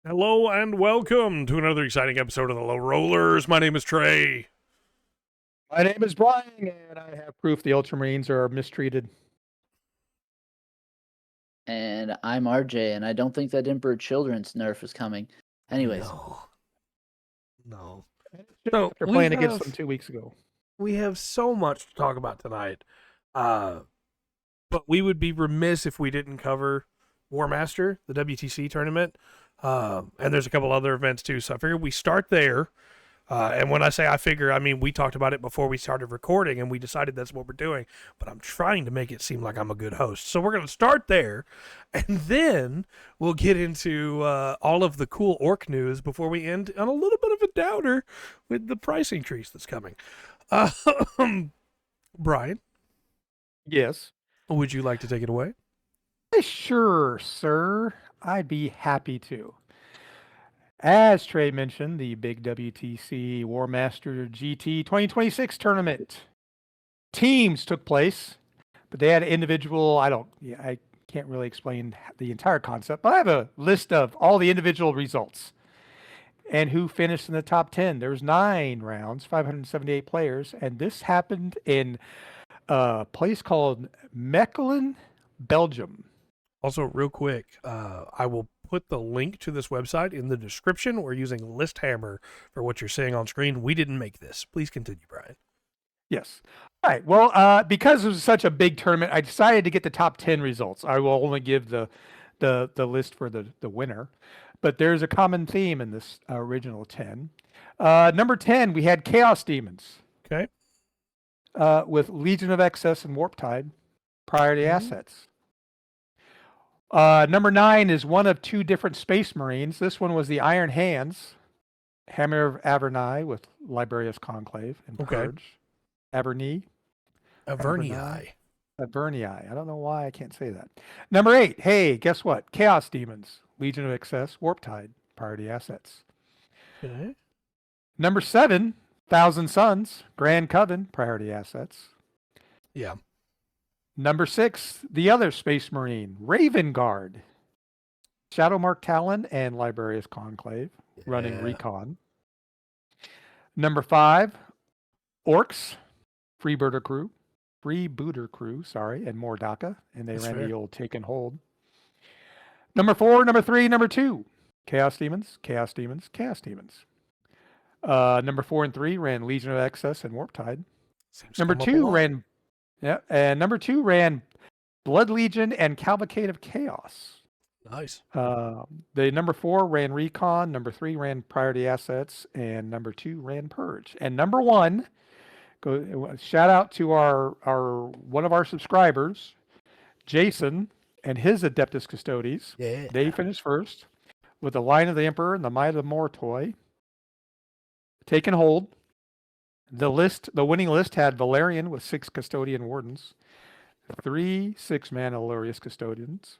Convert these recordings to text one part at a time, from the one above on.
Hello and welcome to another exciting episode of the Low Rollers. My name is Trey. My name is Brian, and I have proof the Ultramarines are mistreated. And I'm RJ, and I don't think that Emperor Children's nerf is coming. Anyways, No. So after playing against them 2 weeks ago. We have so much to talk about tonight. But we would be remiss if we didn't cover War Master, the WTC tournament. And there's a couple other events too. So I figured we start there. And when I say I mean, we talked about it before we started recording and we decided that's what we're doing. But I'm trying to make it seem like I'm a good host. So we're going to start there. And then we'll get into all of the cool Ork news before we end on a little bit of a downer with the price increase that's coming. Brian? Yes. Would you like to take it away? Sure, sir. I'd be happy to. As Trey mentioned, the big WTC War Master GT 2026 tournament teams took place, but they had individual. I can't really explain the entire concept, but I have a list of all the individual results and who finished in the top 10. There's 9 rounds, 578 players, and this happened in a place called Mechelen, Belgium. Also, real quick, I will put the link to this website in the description. We're using Listhammer for what you're seeing on screen. We didn't make this. Please continue, Brian. Yes. All right. Well, because it was such a big tournament, I decided to get the top 10 results. I will only give the list for the winner, but there's a common theme in this original 10. Number 10, we had Chaos Demons. Okay. With Legion of Excess and Warp Tide, priority assets. Number 9 is one of 2 different Space Marines. This one was the Iron Hands, Hammer of Avernai with Liberius Conclave and Purge. Avernii. Avernii. I don't know why I can't say that. Number 8, hey, guess what? Chaos Demons, Legion of Excess, Warp Tide, priority assets. Okay. Number 7, Thousand Suns, Grand Coven, priority assets. Yeah. Number 6, the other Space Marine, Raven Guard, Shadowmark Talon and Liberius Conclave, running Recon. Number 5, Orks, Freebooter Crew, and Mordaka, and they ran the old Take and Hold. Number 4, number 3, number 2, Chaos Demons. Number 4 and 3 ran Legion of Excess and Warp Tide. Number 2 ran Blood Legion and Cavalcade of Chaos. Nice. The number 4 ran Recon, number 3 ran Priority Assets, and number 2 ran Purge. And number 1, shout out to our one of our subscribers, Jason, and his Adeptus Custodes. Yeah. They finished first with the Line of the Emperor and the Might of the Mortoi. Taken Hold. The winning list had Valerian with 6 Custodian Wardens, 3 6-man Illyrius Custodians,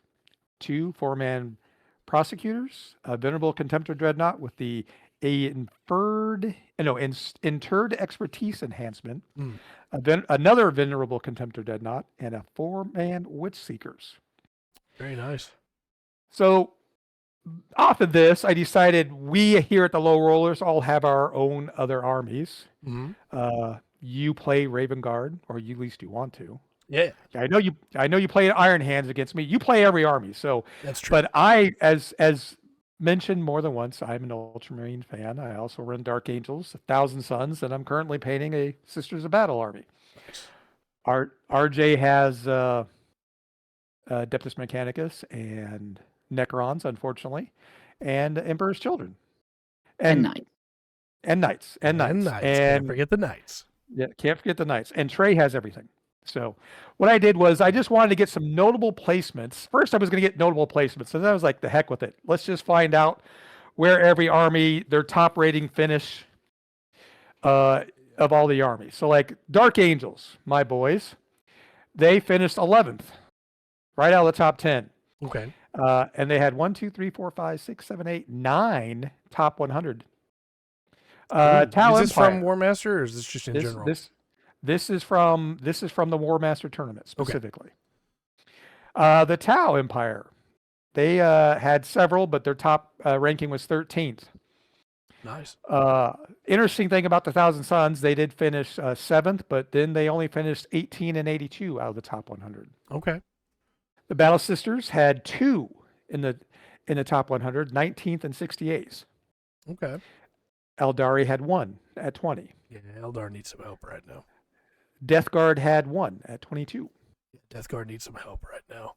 2 4-man Prosecutors, a Venerable Contemptor Dreadnought with the Interred Expertise Enhancement, another Venerable Contemptor Dreadnought, and a 4-man Witch Seekers. Very nice. So, off of this, I decided we here at the Low Rollers all have our own other armies. Mm-hmm. You play Raven Guard, or you at least you want to. Yeah. I know you play Iron Hands against me. You play every army, so that's true. But I, as mentioned more than once, I'm an Ultramarine fan. I also run Dark Angels, 1,000 Suns, and I'm currently painting a Sisters of Battle army. Nice. RJ has Adeptus Mechanicus and Necrons, unfortunately, and Emperor's Children. And Knights. Can't forget the Knights. Yeah, can't forget the Knights. And Trey has everything. So what I did was I just wanted to get some notable placements. First, I was going to get notable placements. And then I was like, the heck with it. Let's just find out where every army, their top rating finish of all the armies. So like Dark Angels, my boys, they finished 11th, right out of the top 10. Okay. And they had 1, 2, 3, 4, 5, 6, 7, 8, 9 top 100. Is this from War Master, or is this just in general? This is from the War Master tournament specifically. Okay. The Tau Empire, they had several, but their top ranking was 13th. Nice. Interesting thing about the Thousand Suns, they did finish 7th, but then they only finished 18 and 82 out of the top 100. Okay. The Battle Sisters had 2 in the top 100, 19th and 68th. Okay. Eldari had 1 at 20. Yeah, Eldar needs some help right now. Death Guard had 1 at 22. Yeah, Death Guard needs some help right now.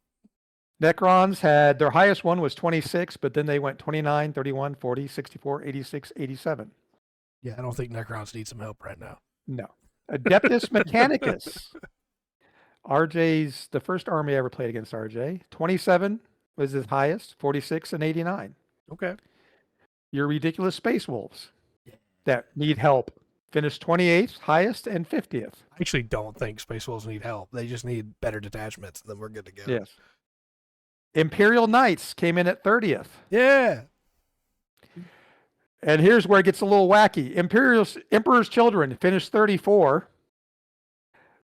Necrons had their highest one was 26, but then they went 29, 31, 40, 64, 86, 87. Yeah, I don't think Necrons need some help right now. No. Adeptus Mechanicus. RJ's the first army I ever played against RJ. 27 was his highest, 46 and 89. Okay. Your ridiculous Space Wolves that need help finished 28th, highest, and 50th. I actually don't think Space Wolves need help. They just need better detachments, and then we're good to go. Yes. Imperial Knights came in at 30th. Yeah. And here's where it gets a little wacky. Emperor's Children finished 34.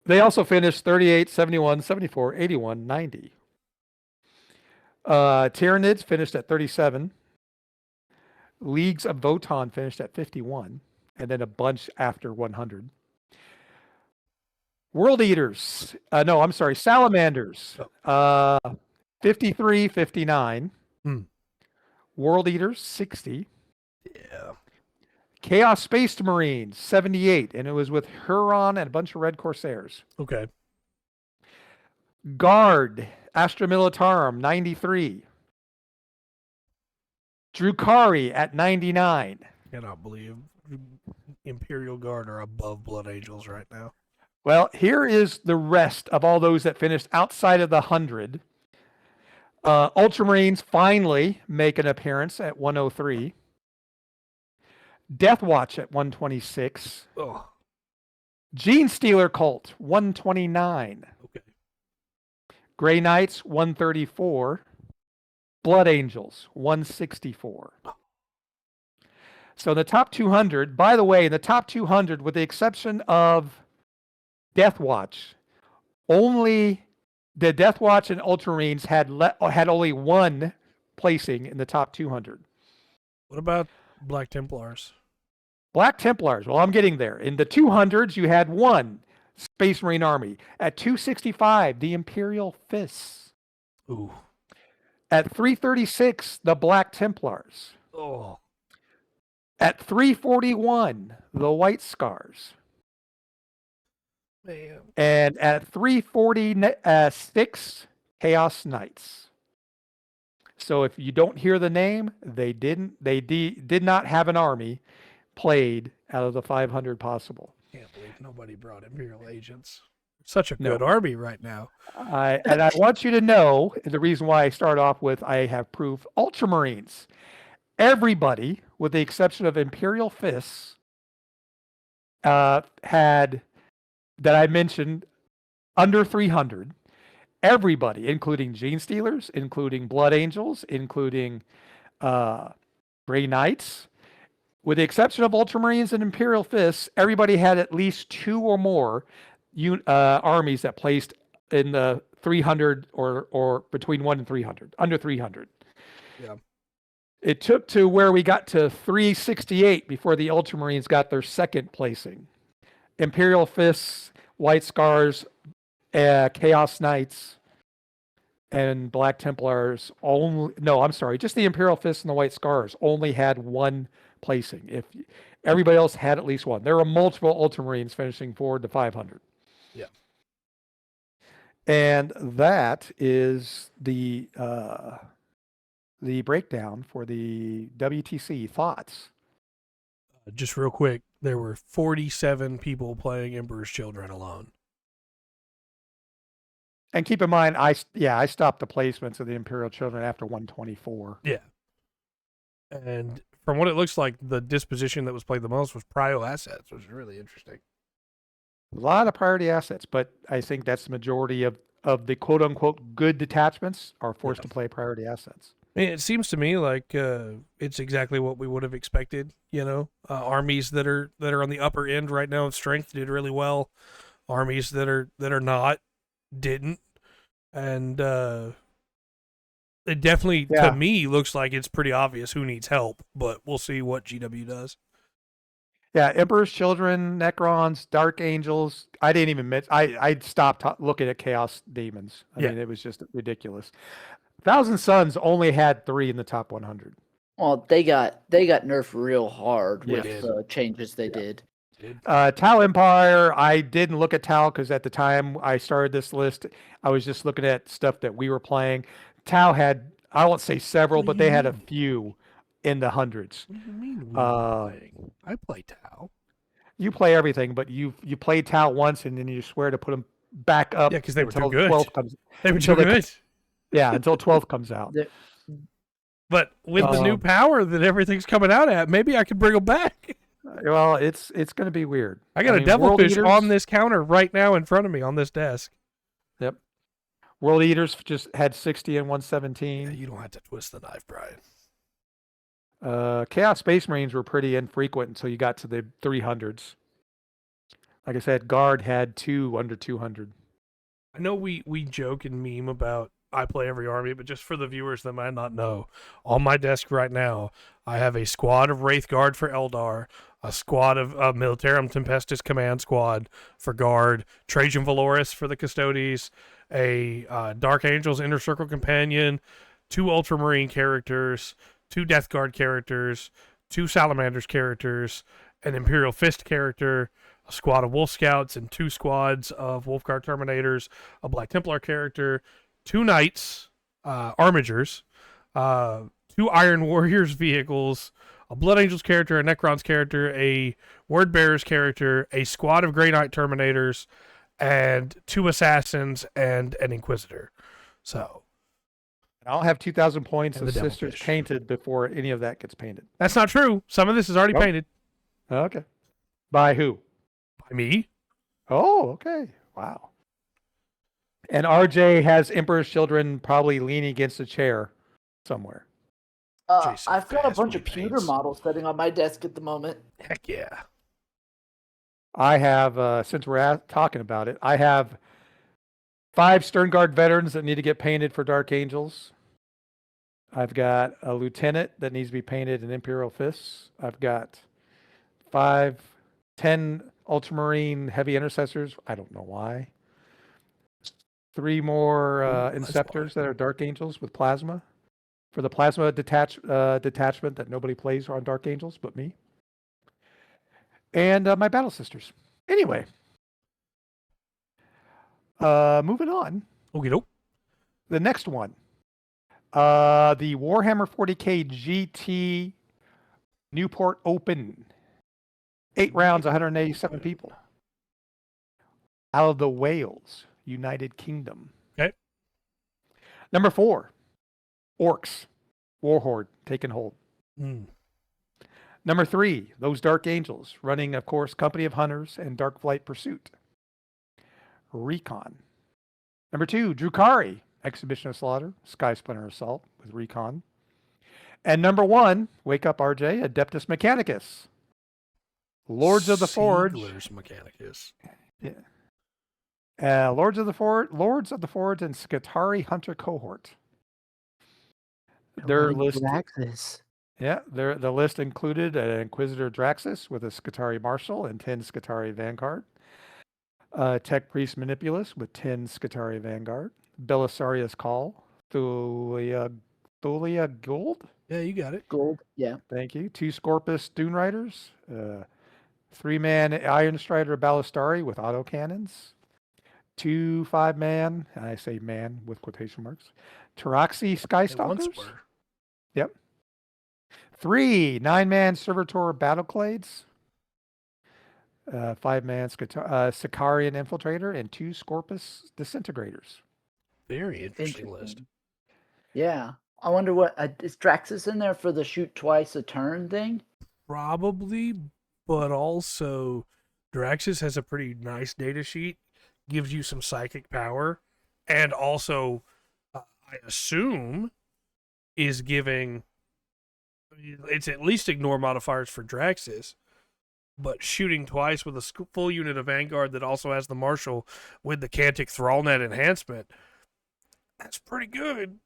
They also finished 38, 71, 74, 81, 90. Tyranids finished at 37. Leagues of Votan finished at 51. And then a bunch after 100. World Eaters. Salamanders. 53, 59. World Eaters, 60. Yeah. Chaos Space Marines, 78. And it was with Huron and a bunch of Red Corsairs. Okay. Guard, Astra Militarum, 93. Drukari at 99. Cannot believe Imperial Guard are above Blood Angels right now. Well, here is the rest of all those that finished outside of the 100. Ultramarines finally make an appearance at 103. Death Watch at 126. Oh. Gene Stealer Cult, 129. Okay. Grey Knights, 134. Blood Angels, 164. So the top 200, by the way, in the top 200, with the exception of Death Watch, only the Death Watch and Ultramarines had only 1 placing in the top 200. What about Black Templars? Black Templars, well, I'm getting there. In the 200s, you had 1 Space Marine Army. At 265, the Imperial Fists. Ooh. At 336, the Black Templars. Oh. At 341, the White Scars. Man. And at 346, Chaos Knights. So if you don't hear the name, they did not have an army played out of the 500 possible. Can't believe nobody brought Imperial Agents. Such a good army right now. And I want you to know the reason why I start off with I have proof. Ultramarines. Everybody, with the exception of Imperial Fists, had, that I mentioned, under 300. Everybody, including Gene Stealers, including Blood Angels, including Grey Knights, with the exception of Ultramarines and Imperial Fists, everybody had at least 2 or more armies that placed in the 300 or between 1 and 300, under 300. Yeah. It took to where we got to 368 before the Ultramarines got their second placing. Imperial Fists, White Scars, Chaos Knights, and Black Templars just the Imperial Fists and the White Scars only had 1 placing. If everybody else had at least 1. There were multiple Ultramarines finishing forward to 500. Yeah. And that is the breakdown for the WTC. Thoughts? Just real quick, there were 47 people playing Emperor's Children alone. And keep in mind, I stopped the placements of the Imperial Children after 124. Yeah. And from what it looks like, the disposition that was played the most was prio assets, which is really interesting. A lot of priority assets, but I think that's the majority of the quote-unquote good detachments are forced to play priority assets. I mean, it seems to me like it's exactly what we would have expected. Armies that are on the upper end right now of strength did really well. Armies that are not didn't, and It definitely, to Yeah. me, looks like it's pretty obvious who needs help, but we'll see what GW does. Yeah, Emperor's Children, Necrons, Dark Angels. I didn't even miss. I stopped looking at Chaos Demons. I Yeah. mean, it was just ridiculous. Thousand Suns only had 3 in the top 100. Well, they got nerfed real hard Yeah. with the changes they did. Tau Empire. I didn't look at Tau because at the time I started this list, I was just looking at stuff that we were playing. Tau had, I won't say several, What do but you they had a mean? few in the hundreds. What do you mean we Uh, were playing? I play Tau. You play everything, but you played Tau once and then you swear to put them back up Yeah, because they were too until good. 12th comes. They were until too they- good. Yeah, until 12th comes out. They're- But with the new power that everything's coming out at, maybe I could bring them back. Well, it's going to be weird. I got a mean, devilfish World Eaters- on this counter right now in front of me on this desk. Yep. World Eaters just had 60 and Yeah, 117. you don't have to twist the knife, Brian. Chaos Space Marines were pretty infrequent until you got to the 300s. Like I said, Guard had 2 under 200. I know we joke and meme about I play every army, but just for the viewers that might not know, on my desk right now, I have a squad of Wraith Guard for Eldar, a squad of Militarum Tempestus Command Squad for Guard, Trajan Valoris for the Custodes, a Dark Angels Inner Circle Companion, 2 Ultramarine characters, 2 Death Guard characters, 2 Salamanders characters, an Imperial Fist character, a squad of Wolf Scouts, and 2 squads of Wolfguard Terminators, a Black Templar character, 2 Knights, Armigers, 2 Iron Warriors vehicles, a Blood Angels character, a Necrons character, a Word Bearers character, a squad of Grey Knight Terminators, and 2 Assassins and an Inquisitor. So I'll have 2,000 points And of the Sisters Devilfish. painted before any of that gets painted. that's not true. Some of this is already Nope. painted Okay. By who? by me. Oh, okay. Wow. And RJ has Emperor's Children probably leaning against a chair somewhere. Jason I've got a Fast bunch of pewter paints. models sitting on my desk at the moment. Heck yeah. I have, since we're talking about it, I have 5 Stern Guard veterans that need to get painted for Dark Angels. I've got a lieutenant that needs to be painted in Imperial Fists. I've got 10 Ultramarine Heavy Intercessors. I don't know why. 3 more that's Inceptors why. that are Dark Angels with Plasma. For the Plasma detachment that nobody plays on Dark Angels but me. And my Battle Sisters. Anyway. Moving on. Okay, nope. The next one. The Warhammer 40K GT Newport Open. 8 rounds, 187 people. Out of the Wales, United Kingdom. Okay. Number 4. Orcs. Warhorde taking hold. Mm. Number 3, those Dark Angels, running, of course, Company of Hunters and Dark Flight Pursuit. Recon. Number 2, Drukari, Exhibition of Slaughter, Sky Splinter Assault with Recon. And number 1, wake up RJ, Adeptus Mechanicus. Lords of the Forge. Seedlers Mechanicus. Lords of the Forge and Skitarii Hunter Cohort. Their list. Yeah, the list included an Inquisitor Draxus with a Skitarii Marshal and 10 Skitarii Vanguard. Tech Priest Manipulus with 10 Skitarii Vanguard. Belisarius Call. Thulia Gold. Yeah, you got it. Gold, yeah. Thank you. 2 Scorpus Dune Riders. 3-man Iron Strider Ballistari with autocannons. 2 5-man, I say man with quotation marks, Taraxi They once Skystalkers. were. Yep. 3 9-man Servitor Battleclades. 5-man Sicarian Infiltrator and 2 Scorpus Disintegrators. Very interesting list. Yeah. I wonder what is Draxus in there for the shoot twice a turn thing? Probably, but also Draxus has a pretty nice data sheet, gives you some psychic power, and also, I assume, is giving. It's at least ignore modifiers for Draxus, but shooting twice with a full unit of Vanguard that also has the Marshal with the Cantic Thrallnet enhancement. That's pretty good.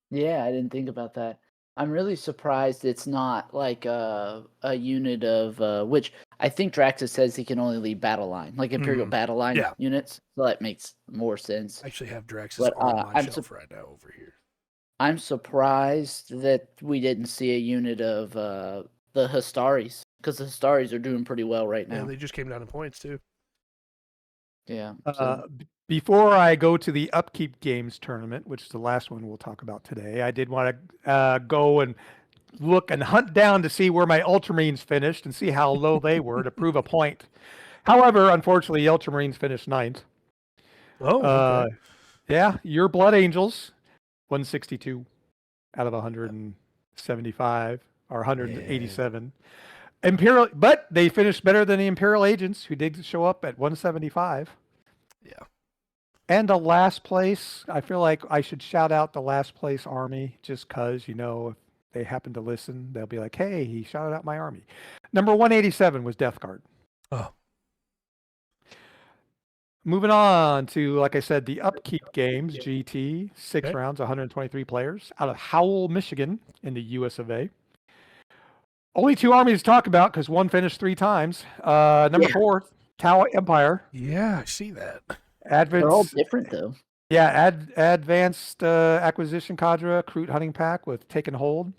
Yeah, I didn't think about that. I'm really surprised it's not like a unit of which I think Draxus says he can only lead battle line, like Imperial battle line Yeah. units. So that makes more sense. I actually have Drax's But on my shelf right now over here. I'm surprised that we didn't see a unit of the Histaris, because the Histaris are doing pretty well right Yeah, now. they just came down in points too. Yeah. Before I go to the Upkeep Games tournament, which is the last one we'll talk about today, I did want to go and look and hunt down to see where my Ultramarines finished and see how low they were to prove a point. However, unfortunately, Ultramarines finished ninth. Oh, okay. Yeah, your Blood Angels, 162 out of 175 or 187. Imperial, but they finished better than the Imperial Agents, who did show up at 175. Yeah. And the last place, I feel like I should shout out the last place army just because, if they happen to listen, they'll be like, hey, he shouted out my army. Number 187 was Death Guard. Oh. Moving on to, like I said, the Upkeep Games, GT, 6 Okay. rounds, 123 players, out of Howell, Michigan, in the US of A. Only 2 armies to talk about because one finished 3 times. Number 4, Tau Empire. Yeah, I see that. They're all different though. Yeah, Advanced Acquisition Cadre, Kroot Hunting Pack with Taken Hold.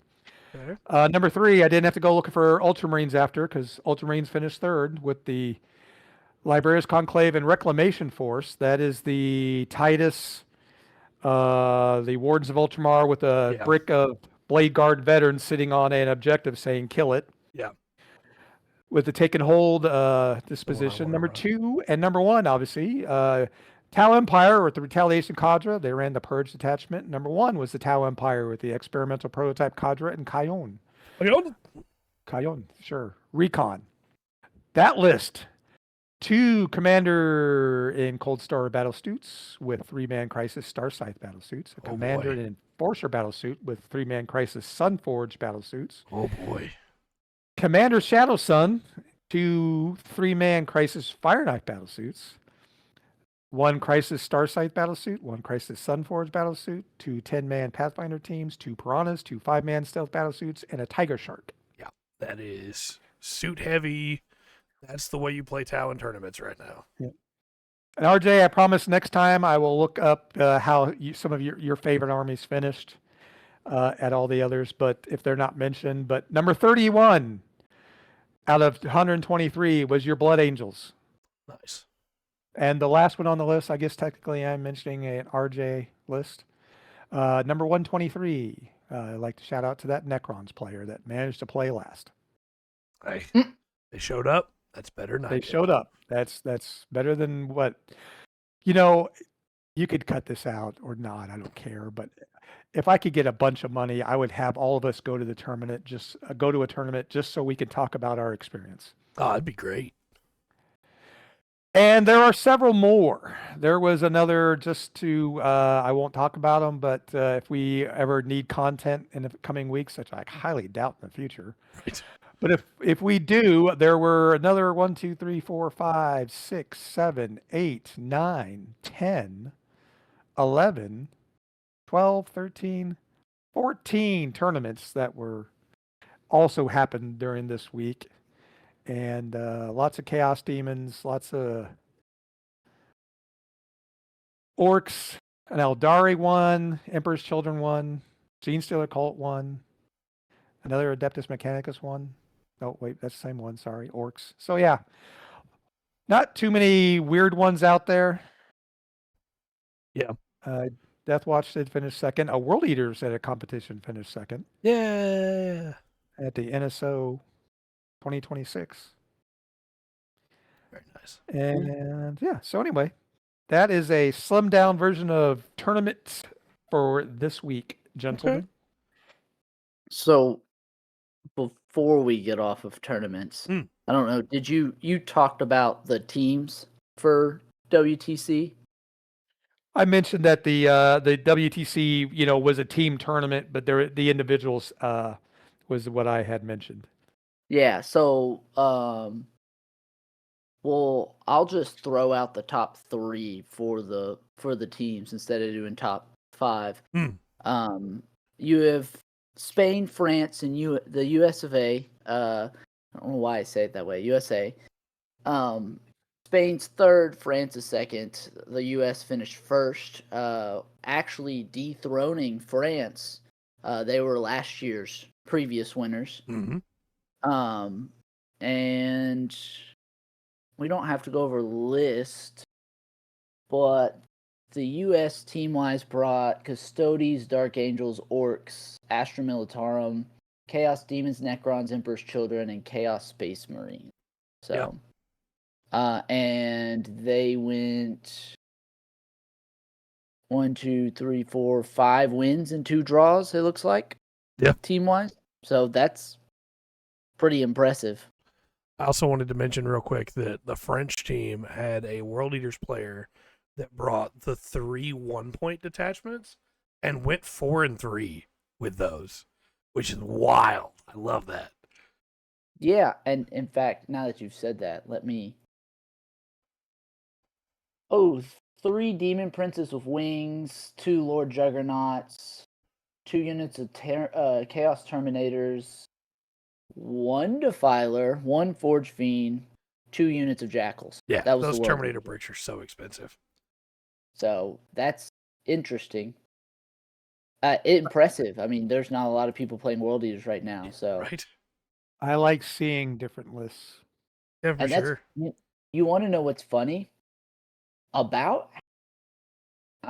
Okay. Number 3, I didn't have to go looking for Ultramarines after because Ultramarines finished 3rd with the Librarius Conclave and Reclamation Force. That is the Titus, the Wardens of Ultramar with a brick of Blade Guard veterans sitting on an objective saying kill it. Yeah. With the Taken Hold disposition. Number 2 and number 1, obviously. Tau Empire with the Retaliation Cadre. They ran the Purge detachment. Number 1 was the Tau Empire with the Experimental Prototype Cadre and Kayon. Kayon, sure. Recon. That list. 2 Commander in Cold Star battle suits with 3-man Crisis Star Scythe battle suits. A Commander in Enforcer battle suit with 3-man Crisis Sunforge battle suits. Oh boy. Commander Shadow Sun, 2 3-man Crisis Fire Knife battle suits. 1 Crisis Star Scythe battle suit, 1 Crisis Sunforge battle suit, 2 10-man Pathfinder teams, 2 Piranhas, 2 5-man Stealth battle suits, and a Tiger Shark. Yeah, that is suit heavy. That's the way you play Tau in tournaments right now. Yeah. And RJ, I promise next time I will look up how some of your favorite armies finished at all the others, but if they're not mentioned. But number 31 out of 123 was your Blood Angels. Nice. And the last one on the list, I guess technically I'm mentioning an RJ list. Number 123, I'd like to shout out to that Necrons player that managed to play last. Hey, they showed up. That's better than They showed up. That's better than what, you could cut this out or not. I don't care. But if I could get a bunch of money, I would have all of us go to the tournament, just go to a tournament just so we could talk about our experience. Oh, that'd be great. And there are several more. There was another just to, I won't talk about them, but if we ever need content in the coming weeks, which I highly doubt in the future. Right. But if we do, there were another 1, 2, 3, 4, 5, 6, 7, 8, 9, 10, 11, 12, 13, 14 tournaments that were also happened during this week. And lots of Chaos Demons, lots of Orcs, an Eldari one, Emperor's Children one, Genestealer Cult one, another Adeptus Mechanicus one. Oh, wait, that's the same one. Sorry, Orcs. So, yeah, not too many weird ones out there. Yeah. Deathwatch did finish second. A World Eaters at a competition finished second. Yeah. At the NSO 2026. Very nice. And yeah, so anyway, that is a slimmed down version of tournaments for this week, gentlemen. Okay. So before we get off of tournaments, I don't know, did you talked about the teams for WTC? I mentioned that the WTC, was a team tournament, but the individuals was what I had mentioned. Yeah, so well, I'll just throw out the top 3 for the teams instead of doing top 5. you have Spain, France, and the US of A. I don't know why I say it that way. USA. Spain's third, France is second. The US finished first, actually dethroning France. They were last year's previous winners. And we don't have to go over the list, but the US team-wise brought Custodes, Dark Angels, Orcs, Astra Militarum, Chaos Demons, Necrons, Emperor's Children, and Chaos Space Marine. So, and they went 1, 2, 3, 4, 5 wins and 2 draws, it looks like. Yeah. Team-wise. So that's pretty impressive. I also wanted to mention real quick that the French team had a World Eaters player that brought the 3 1-point detachments and went 4-3 with those, which is wild. I love that. Yeah, and in fact, now that you've said that, let me... 3 Demon Princes with Wings, 2 Lord Juggernauts, 2 units of Chaos Terminators, 1 Defiler, 1 Forge Fiend, 2 units of Jackals. Yeah, that was those the Terminator bricks are so expensive. So that's interesting. Impressive. I mean, there's not a lot of people playing World Eaters right now. So Right? I like seeing different lists. Yeah, for and sure. You want to know what's funny? I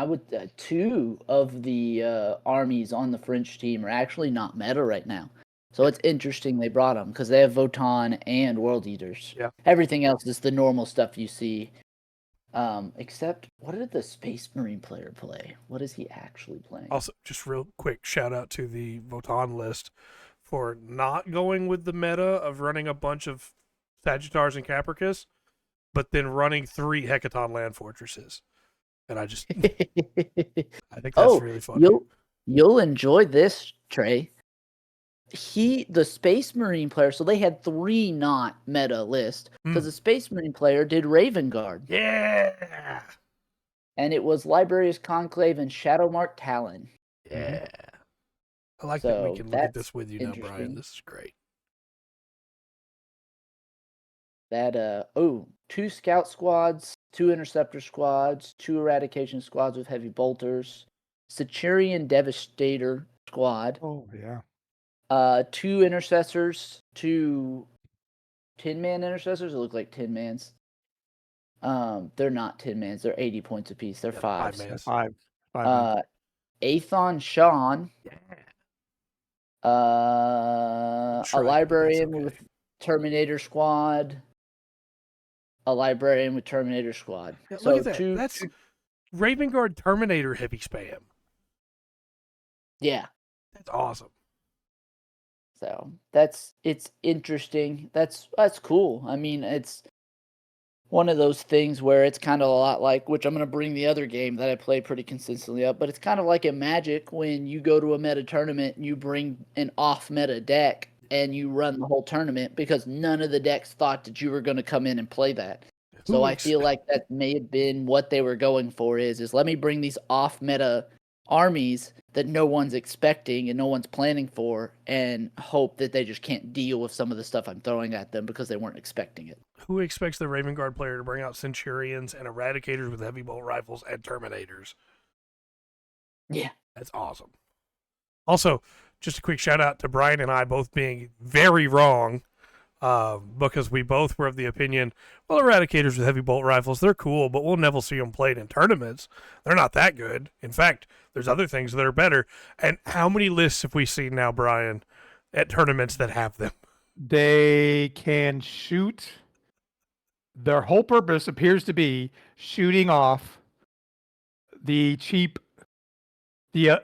would 2 of the armies on the French team are actually not meta right now. So it's interesting they brought them because they have Votann and World Eaters. Yeah. Everything else is the normal stuff you see. Except, what did the Space Marine player play? What is he actually playing? Also, just real quick shout out to the Votann list for not going with the meta of running a bunch of Sagittars and Capricus, but then running 3 Hecaton land fortresses. And I think that's really funny. You'll enjoy this, Trey. The Space Marine player, so they had 3 not meta list because the Space Marine player did Raven Guard. Yeah. And it was Librarius Conclave and Shadowmark Talon. Yeah. I like that we can look at this with you now, Brian. This is great. That 2 Scout squads, 2 Interceptor squads, 2 Eradication squads with heavy bolters, Saturian Devastator squad. Oh yeah. 2 intercessors, 2 10-man intercessors. It look like 10-mans. They're not 10-mans. They're 80 points apiece. They're 5s. 5. Aethon Sean. A librarian with Terminator squad. A librarian with Terminator squad. Yeah, so look at that. That's Raven Guard Terminator heavy spam. Yeah. That's awesome. So it's interesting. That's cool. I mean, it's one of those things where it's kind of a lot like, which I'm going to bring the other game that I play pretty consistently up, but it's kind of like in Magic when you go to a meta tournament and you bring an off-meta deck and you run the whole tournament because none of the decks thought that you were going to come in and play that. So I feel like that may have been what they were going for is let me bring these off-meta armies that no one's expecting and no one's planning for and hope that they just can't deal with some of the stuff I'm throwing at them because they weren't expecting it. Who expects the Raven Guard player to bring out Centurions and Eradicators with heavy bolt rifles and Terminators? Yeah. That's awesome. Also, just a quick shout out to Brian and I both being very wrong because we both were of the opinion, well, Eradicators with heavy bolt rifles, they're cool, but we'll never see them played in tournaments. They're not that good. In fact, there's other things that are better. And how many lists have we seen now, Brian, at tournaments that have them? They can shoot. Their whole purpose appears to be shooting off the cheap. They're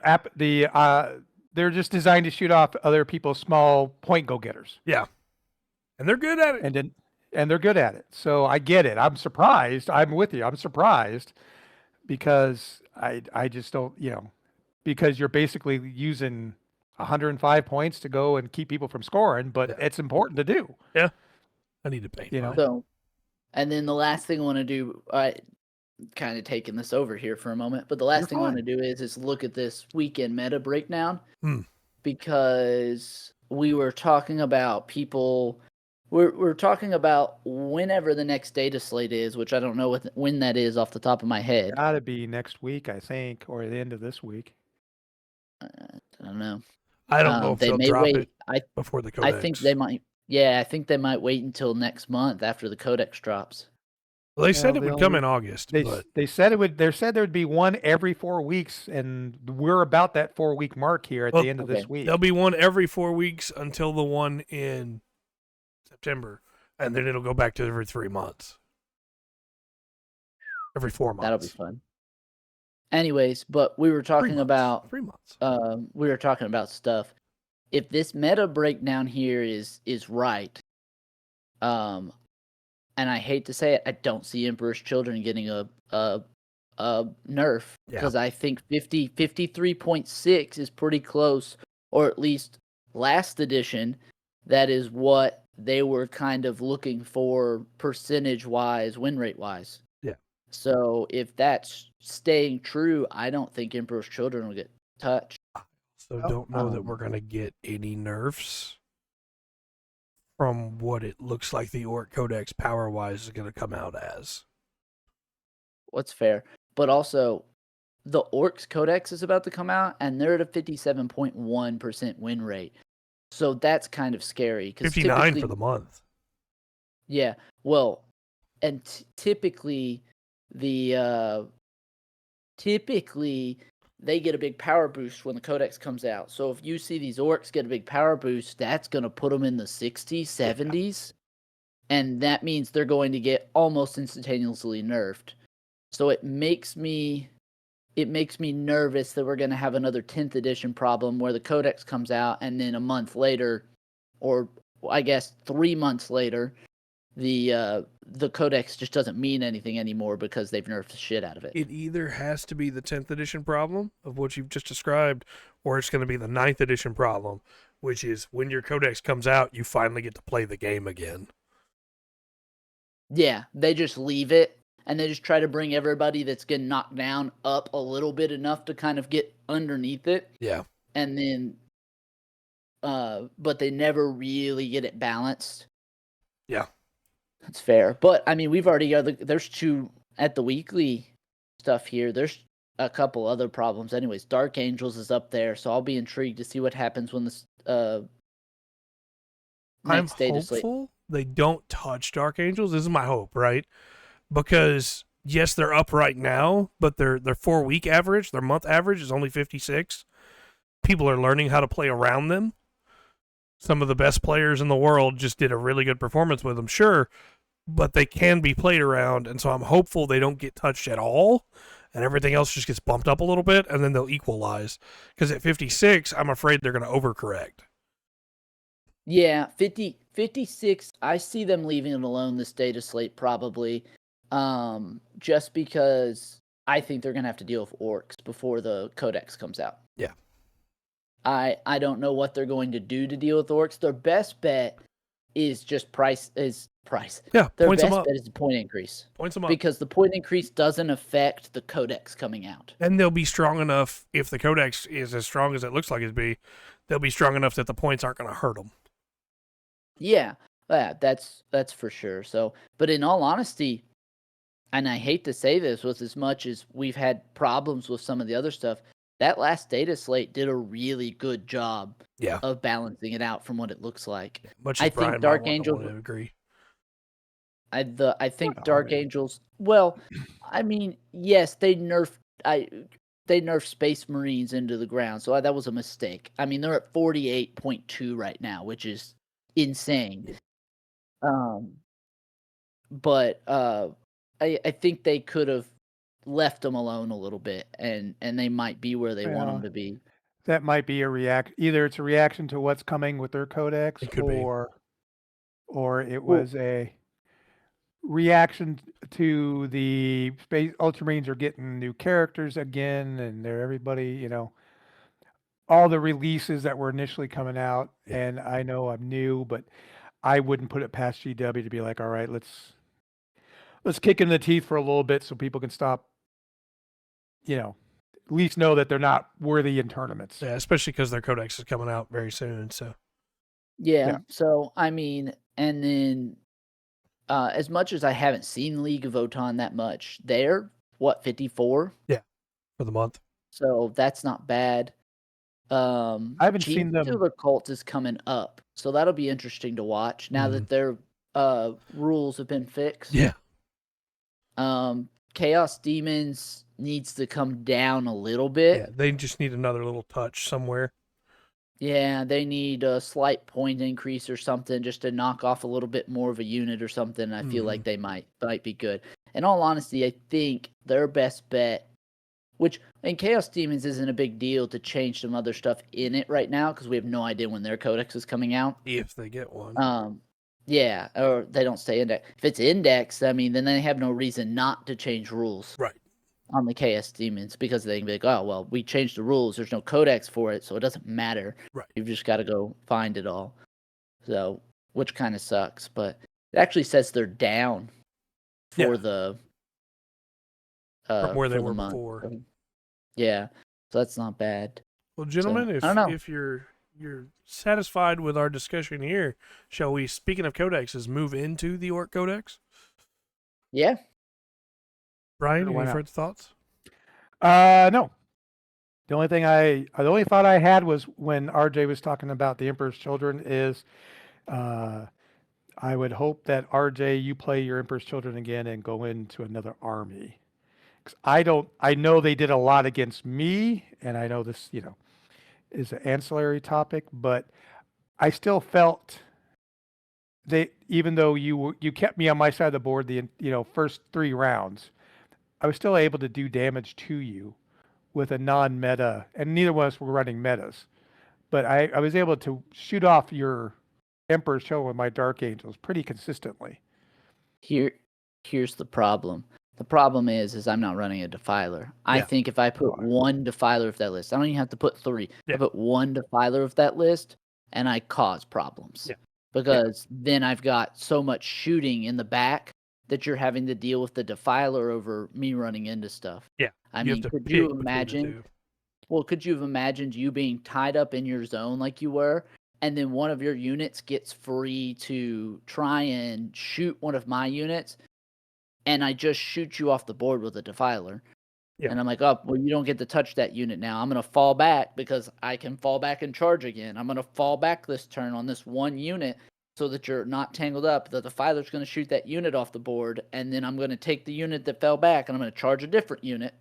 just designed to shoot off other people's small point go-getters. Yeah. And they're good at it. And they're good at it. So I get it. I'm surprised. I'm with you. I'm surprised because I just don't, because you're basically using 105 points to go and keep people from scoring, but it's important to do. Yeah. I need to paint. So, and then the last thing I want to do, kind of taking this over here for a moment, but the You're last thing I want to fine. do is look at this weekend meta breakdown Hmm. because we were talking about people. We're talking about whenever the next data slate is, which I don't know when that is off the top of my head. Gotta be next week, I think, or the end of this week. I don't know. I don't know if They they'll may drop wait. it before the I think Codex. they might. Yeah, I think they might wait until next month after the Codex drops. Well, they said Well, it they would come only in August, they but they said it would. They said there would be one every 4 weeks, and we're about that 4 week mark here at Well, the end of Okay. this week. there'll be one every 4 weeks until the one in September, and then it'll go back to every 3 months. Every 4 months. That'll be fun. Anyways, but we were 3 talking months. about 3 months. we were talking about stuff. If this meta breakdown here is right, and I hate to say it, I don't see Emperor's Children getting a nerf because I think 53.6 is pretty close, or at least last edition, that is what they were kind of looking for percentage wise, win rate wise. Yeah. So if that's staying true, I don't think Emperor's Children will get touched. So don't know that we're going to get any nerfs from what it looks like the Ork Codex power-wise is going to come out as. What's fair? But also, the Orcs Codex is about to come out, and they're at a 57.1% win rate. So that's kind of scary. 59 for the month. Yeah, well, and typically they get a big power boost when the Codex comes out. So if you see these Orcs get a big power boost, that's going to put them in the 60s, 70s, and that means they're going to get almost instantaneously nerfed. So it makes me nervous that we're going to have another 10th edition problem where the Codex comes out and then a month later, or I guess 3 months later, the Codex just doesn't mean anything anymore because they've nerfed the shit out of it. It either has to be the 10th edition problem of what you've just described, or it's going to be the 9th edition problem, which is when your Codex comes out, you finally get to play the game again. Yeah, they just leave it, and they just try to bring everybody that's getting knocked down up a little bit enough to kind of get underneath it. Yeah. And then, but they never really get it balanced. Yeah. That's fair. But, I mean, we've already got there's two at the weekly stuff here. There's a couple other problems. Anyways, Dark Angels is up there, so I'll be intrigued to see what happens when this I'm next data slate. hopeful they don't touch Dark Angels. This is my hope, right? Because, yes, they're up right now, but their 4 week average, their month average is only 56. People are learning how to play around them. Some of the best players in the world just did a really good performance with them, sure, but they can be played around, and so I'm hopeful they don't get touched at all, and everything else just gets bumped up a little bit, and then they'll equalize. Because at 56, I'm afraid they're going to overcorrect. Yeah, 56, I see them leaving it alone this data slate probably, just because I think they're going to have to deal with Orcs before the Codex comes out. Yeah. I don't know what they're going to do to deal with Orcs. Their best bet is just price. Yeah, Their points best them up. bet is the point increase. Points them up. Because the point increase doesn't affect the Codex coming out. And they'll be strong enough, if the Codex is as strong as it looks like it'd be, they'll be strong enough that the points aren't going to hurt them. Yeah, that's for sure. So, but in all honesty, and I hate to say this with as much as we've had problems with some of the other stuff, that last data slate did a really good job of balancing it out from what it looks like. Much I as Brian think Dark might Angels. want to agree. I think Dark Angels. Well, I mean, yes, they nerfed Space Marines into the ground, so that was a mistake. I mean, they're at 48.2 right now, which is insane. But I think they could have left them alone a little bit, and they might be where they want them to be. That might be either it's a reaction to what's coming with their Codex, It could be. or it was a reaction to the Space Ultramarines are getting new characters again, and everybody, all the releases that were initially coming out. Yeah. And I know I'm new, but I wouldn't put it past GW to be like, all right, let's kick in the teeth for a little bit so people can stop, at least know that they're not worthy in tournaments. Yeah, especially because their codex is coming out very soon. So Yeah. So I mean, and then as much as I haven't seen League of Votan that much, they're what 54. for the month. So that's not bad. I haven't seen Genius them. of the Cult is coming up, so that'll be interesting to watch now that their rules have been fixed. Yeah. Chaos Demons needs to come down a little bit. Yeah, they just need another little touch somewhere. Yeah, they need a slight point increase or something just to knock off a little bit more of a unit or something. I feel like they might be good. In all honesty, I think their best bet, which in Chaos Demons isn't a big deal to change some other stuff in it right now because we have no idea when their codex is coming out. If they get one. Yeah, or they don't stay indexed. If it's indexed, I mean, then they have no reason not to change rules. Right. On the Chaos Demons because they can be like, oh, well, we changed the rules. There's no codex for it, so it doesn't matter. Right. You've just got to go find it all. So, which kind of sucks, but it actually says they're down for the from where they for the were month. before. Yeah, so that's not bad. Well, gentlemen, I don't know. if you're satisfied with our discussion here, shall we, speaking of codexes, move into the Ork Codex? Yeah. Brian, Why any not? further thoughts? No. The only thought I had was when RJ was talking about the Emperor's Children is, I would hope that RJ, you play your Emperor's Children again and go into another army. 'Cause I know they did a lot against me, and I know this, is an ancillary topic, but I still felt even though you kept me on my side of the board the first 3 rounds, I was still able to do damage to you with a non-meta, and neither of us were running metas. But I was able to shoot off your Emperor's Children with my Dark Angels pretty consistently. Here's the problem. The problem is I'm not running a Defiler. I think if I put one Defiler of that list, I don't even have to put 3. I put one Defiler of that list, and I cause problems. Yeah. Because then I've got so much shooting in the back that you're having to deal with the Defiler over me running into stuff. Yeah. I mean, could you imagine? Well, could you have imagined you being tied up in your zone like you were, and then one of your units gets free to try and shoot one of my units, and I just shoot you off the board with a Defiler? Yeah. And I'm like, oh, well, you don't get to touch that unit now. I'm going to fall back because I can fall back and charge again. I'm going to fall back this turn on this one unit so that you're not tangled up. The Defiler's going to shoot that unit off the board, and then I'm going to take the unit that fell back, and I'm going to charge a different unit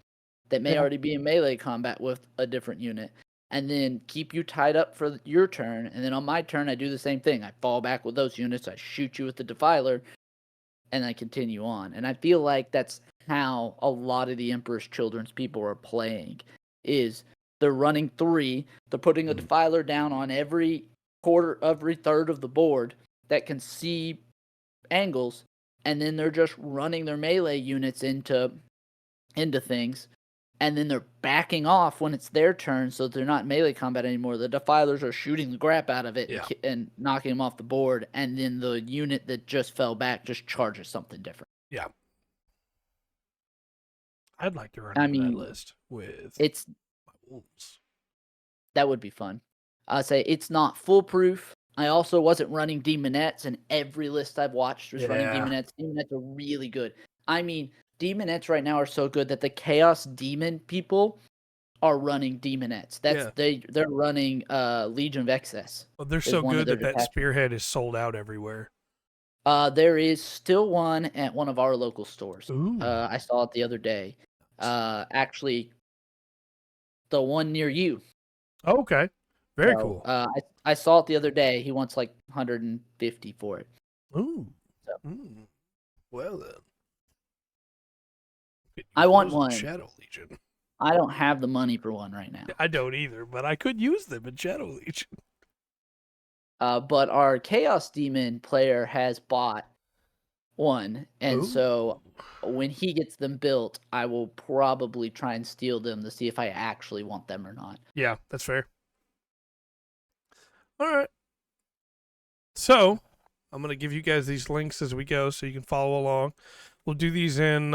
that may already be in melee combat with a different unit, and then keep you tied up for your turn. And then on my turn, I do the same thing. I fall back with those units. I shoot you with the Defiler, and I continue on. And I feel like that's how a lot of the Emperor's Children's people are playing, is they're running 3, they're putting a Defiler down on every third of the board that can see angles, and then they're just running their melee units into things, and then they're backing off when it's their turn so they're not in melee combat anymore. The Defilers are shooting the crap out of it and knocking them off the board, and then the unit that just fell back just charges something different. Yeah. I'd like to run that list with my wolves. That would be fun. I'd say it's not foolproof. I also wasn't running Demonettes, and every list I've watched was running Demonettes. Demonettes are really good. I mean, Demonettes right now are so good that the Chaos Demon people are running Demonettes. They're running Legion of Excess. Well, they're so good that Spearhead is sold out everywhere. There is still one at one of our local stores. Ooh. I saw it the other day. Actually, the one near you. Oh, okay. Very cool. I saw it the other day. He wants like 150 for it. Ooh. So. Well then. I want one. Shadow Legion. I don't have the money for one right now. I don't either, but I could use them in Shadow Legion. But our Chaos Demon player has bought one, and so when he gets them built, I will probably try and steal them to see if I actually want them or not. Yeah, that's fair. All right. So, I'm going to give you guys these links as we go so you can follow along. We'll do these in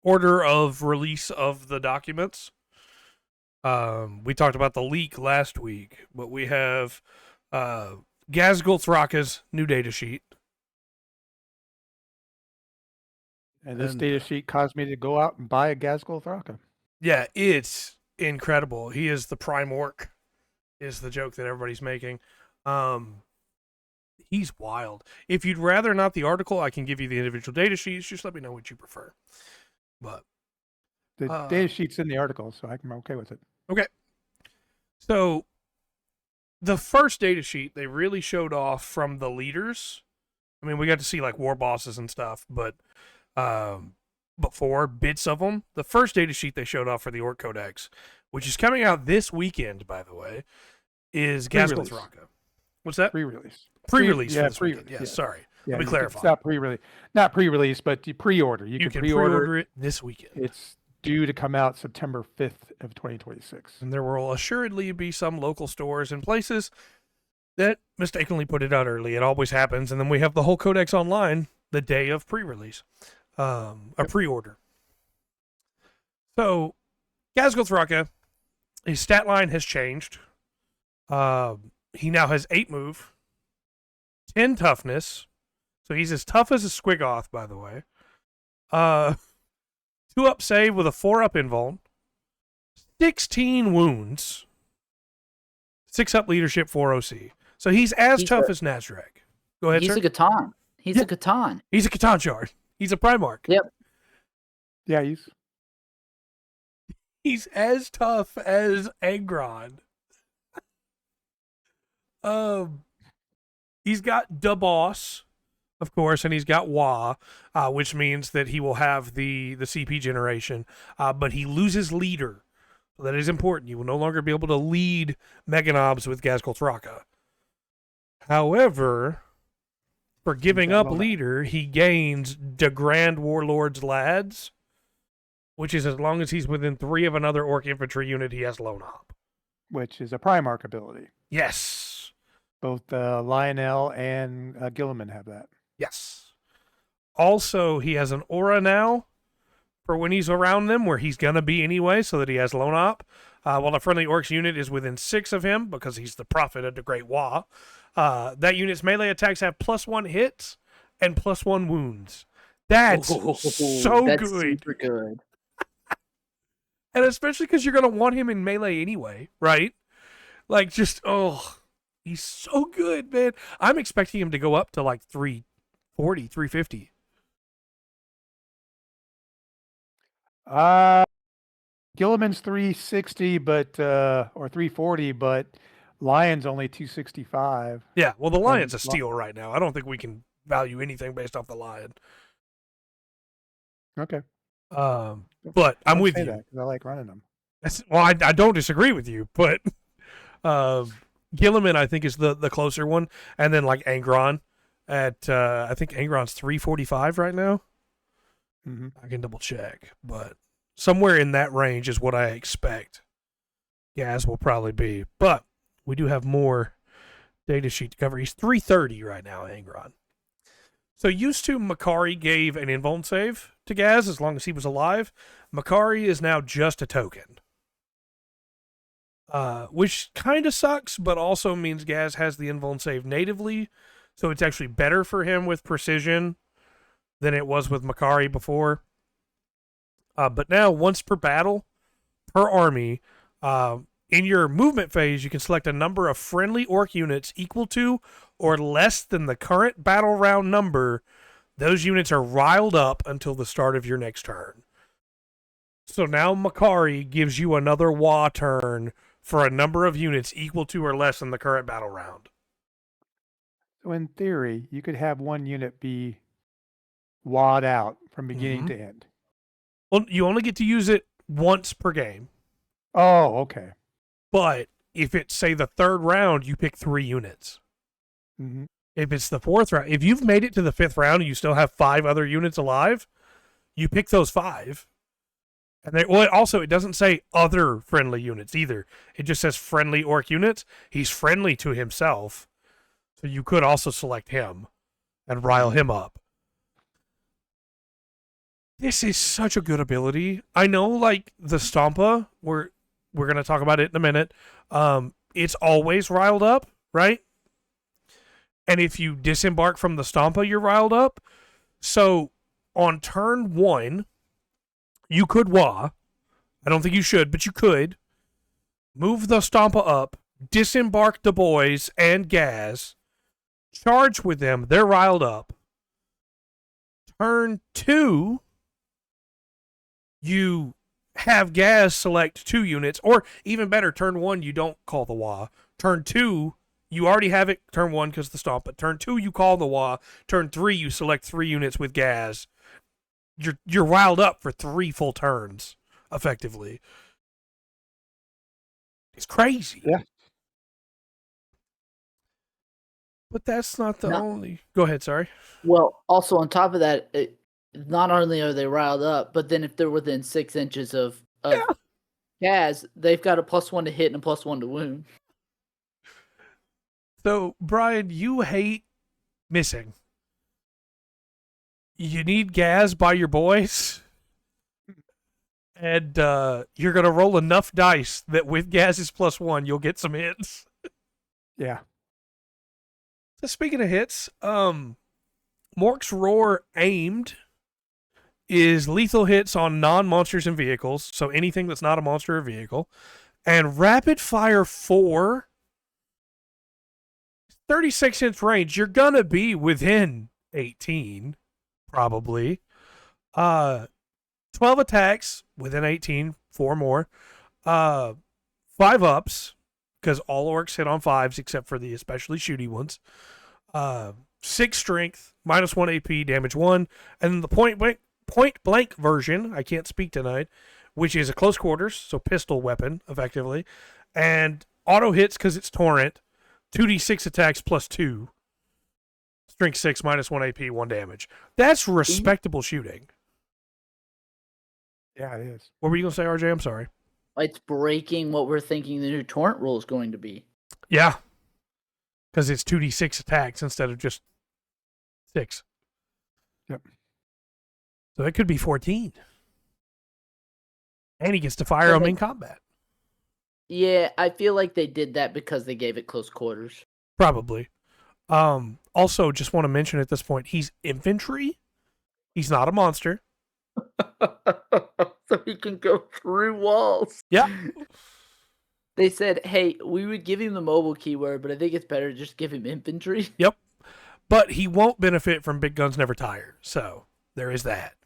order of release of the documents. We talked about the leak last week, but we have Gazgul Thraka's new data sheet. And this data sheet caused me to go out and buy a Gazgul Thraka. Yeah, it's incredible. He is the prime orc, is the joke that everybody's making. He's wild. If you'd rather not the article, I can give you the individual data sheets. Just let me know what you prefer. But the data sheet's in the article, so I'm okay with it. Okay. So the first data sheet they really showed off from the leaders. I mean, we got to see like war bosses and stuff, but before bits of them. The first data sheet they showed off for the Ork Codex, which is coming out this weekend, by the way, is Gazgul Thraka. What's that? Pre-release. Pre-release. Yeah, Yes, sorry. Yeah, Let me clarify. It's not pre-release. Not pre-release, but you pre-order. You can pre-order it this weekend. It's due to come out September 5th of 2026. And there will assuredly be some local stores and places that mistakenly put it out early. It always happens. And then we have the whole codex online the day of pre-release, a pre-order. So Gazgul Thraka, his stat line has changed. He now has 8 move, 10 toughness. So he's as tough as a Squiggoth, by the way. 2 up save with a 4 up invuln. 16 wounds. 6 up leadership, 4 OC. So he's tough as Nazarek. Go ahead, sir. He's a Catan. He's a Catan. He's a Catan shard. He's a Primarch. Yep. Yeah, he's as tough as Angron. He's got Da Boss, of course, and he's got Wa, which means that he will have the CP generation, but he loses leader. So that is important. You will no longer be able to lead Meganobs with Gazgul Thraka. However, for giving up leader, he gains the Grand Warlord's Lads, which is as long as he's within 3 of another Orc infantry unit, he has Lone Hop. Which is a Primarch ability. Yes. Both Lionel and Gilliman have that. Yes. Also, he has an aura now for when he's around them, where he's going to be anyway, so that he has Lone Hop. While a friendly Orcs unit is within 6 of him, because he's the Prophet of the Great Wa, that unit's melee attacks have +1 hits and +1 wounds. That's so good. Super good. And especially because you're going to want him in melee anyway, right? Like, just, he's so good, man. I'm expecting him to go up to like 340, 350. Gilliman's 360, but or 340, but Lion's only 265. Yeah, well, the Lion's a steal right now. I don't think we can value anything based off the Lion. Okay. But I'm with you. That, 'cause I like running them. I don't disagree with you, but Gilliman, I think, is the closer one. And then like Angron at, I think Angron's 345 right now. Mm-hmm. I can double check, but somewhere in that range is what I expect Gaz will probably be. But we do have more data sheet to cover. He's 330 right now, Angron. So used to, Makari gave an invuln save to Gaz as long as he was alive. Makari is now just a token. Which kind of sucks, but also means Gaz has the invuln save natively, so it's actually better for him with precision than it was with Makari before. But now, once per battle, per army, in your movement phase, you can select a number of friendly Orc units equal to or less than the current battle round number. Those units are riled up until the start of your next turn. So now Makari gives you another Wa turn for a number of units equal to or less than the current battle round. So in theory, you could have one unit be wad out from beginning to end. Well, you only get to use it once per game. Oh, okay. But if it's, say, the 3rd round, you pick 3 units. Mm-hmm. If it's the 4th round, if you've made it to the 5th round and you still have 5 other units alive, you pick those 5. And it doesn't say other friendly units either. It just says friendly Orc units. He's friendly to himself. So you could also select him and rile him up. This is such a good ability. I know, like the Stompa, we're gonna talk about it in a minute. It's always riled up, right? And if you disembark from the Stompa, you're riled up. So on turn 1, you could Wah. I don't think you should, but you could move the Stompa up, disembark the boys and Gaz, charge with them. They're riled up. Turn 2, you have Gaz select 2 units, or even better, turn 1, you don't call the Wah. Turn 2, you already have it turn 1 because the Stomp, but turn 2, you call the Wah. Turn 3, you select 3 units with Gaz. You're riled up for 3 full turns, effectively. It's crazy. Yeah. But that's not the No. only. Go ahead, sorry. Well, also on top of that, not only are they riled up, but then if they're within 6 inches of Gaz, they've got a +1 to hit and a +1 to wound. So, Brian, you hate missing. You need Gaz by your boys, and you're going to roll enough dice that with Gaz's +1, you'll get some hits. Yeah. So speaking of hits, Mork's Roar aimed is lethal hits on non-monsters and vehicles, so anything that's not a monster or vehicle, and Rapid Fire 4, 36-inch range. You're gonna be within 18, probably. 12 attacks within 18, 4 more. 5 ups, because all orcs hit on 5s except for the especially shooty ones. 6 strength, -1 AP, damage 1, and then the point blank version, I can't speak tonight, which is a close quarters, so pistol weapon, effectively, and auto hits because it's torrent, 2d6 attacks +2, strength 6, -1 AP, 1 damage. That's respectable shooting. Yeah, it is. What were you going to say, RJ? I'm sorry. It's breaking what we're thinking the new torrent rule is going to be. Yeah, because it's 2d6 attacks instead of just 6. Yep. So it could be 14. And he gets to fire them in combat. Yeah, I feel like they did that because they gave it close quarters. Probably. Also, just want to mention at this point, he's infantry. He's not a monster. So he can go through walls. Yeah. They said, hey, we would give him the mobile keyword, but I think it's better to just give him infantry. Yep. But he won't benefit from Big Guns Never Tire. So there is that.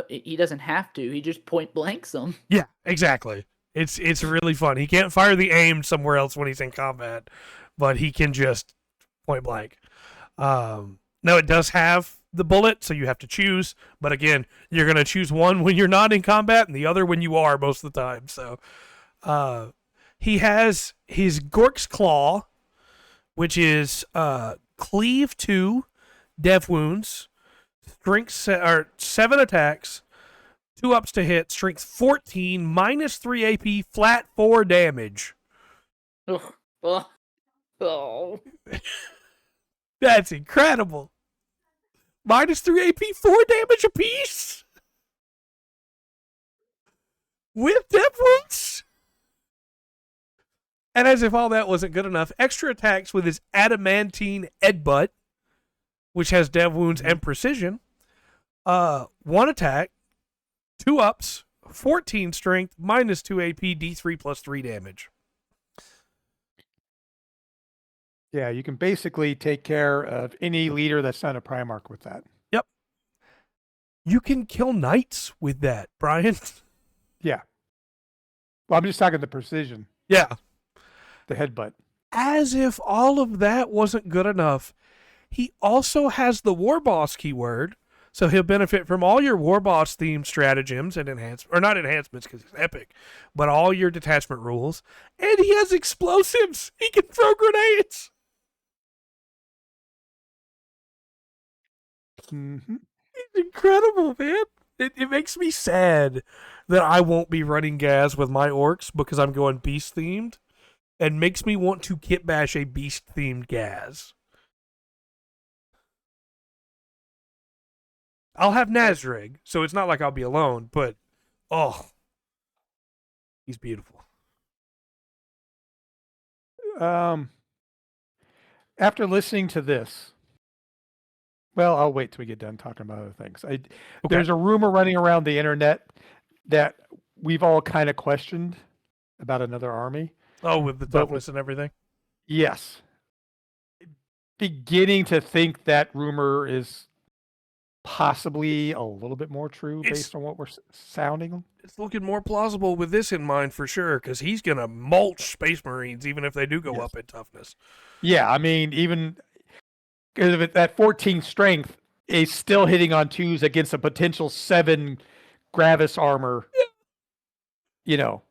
He doesn't have to. He just point blanks them. Yeah, exactly. It's really fun. He can't fire the aim somewhere else when he's in combat, but he can just point blank. Now it does have the bullet, so you have to choose. But again, you're going to choose one when you're not in combat and the other when you are most of the time. So he has his Gork's Claw, which is cleave 2, dev wounds, strength 7 attacks, 2 ups to hit, strength 14, -3 AP, flat 4 damage. Oh. That's incredible. -3 AP, 4 damage apiece? With dev wounds? And as if all that wasn't good enough, extra attacks with his adamantine Headbutt, which has dev wounds and precision. 1 attack, 2 ups, 14 strength, -2 AP, D3 +3 damage. Yeah, you can basically take care of any leader that's not a Primarch with that. Yep. You can kill knights with that, Brian. Yeah. Well, I'm just talking the precision, Yeah. the headbutt. As if all of that wasn't good enough, he also has the War Boss keyword, so he'll benefit from all your War Boss themed stratagems and or not enhancements because it's epic, but all your detachment rules. And he has explosives. He can throw grenades. Mm-hmm. It's incredible, man. It makes me sad that I won't be running Gaz with my orcs because I'm going beast themed. and makes me want to kit bash a beast-themed Gaz. I'll have Nazrig, so it's not like I'll be alone, but, oh, he's beautiful. After listening to this, well, I'll wait till we get done talking about other things. There's a rumor running around the internet that we've all kind of questioned about another army. Oh, with the toughness and everything? Yes. Beginning to think that rumor is possibly a little bit more true based on what we're sounding. It's looking more plausible with this in mind for sure, because he's going to mulch Space Marines even if they do go up in toughness. Yeah, I mean, even that 14 strength is still hitting on 2s against a potential 7 Gravis armor. Yeah. You know.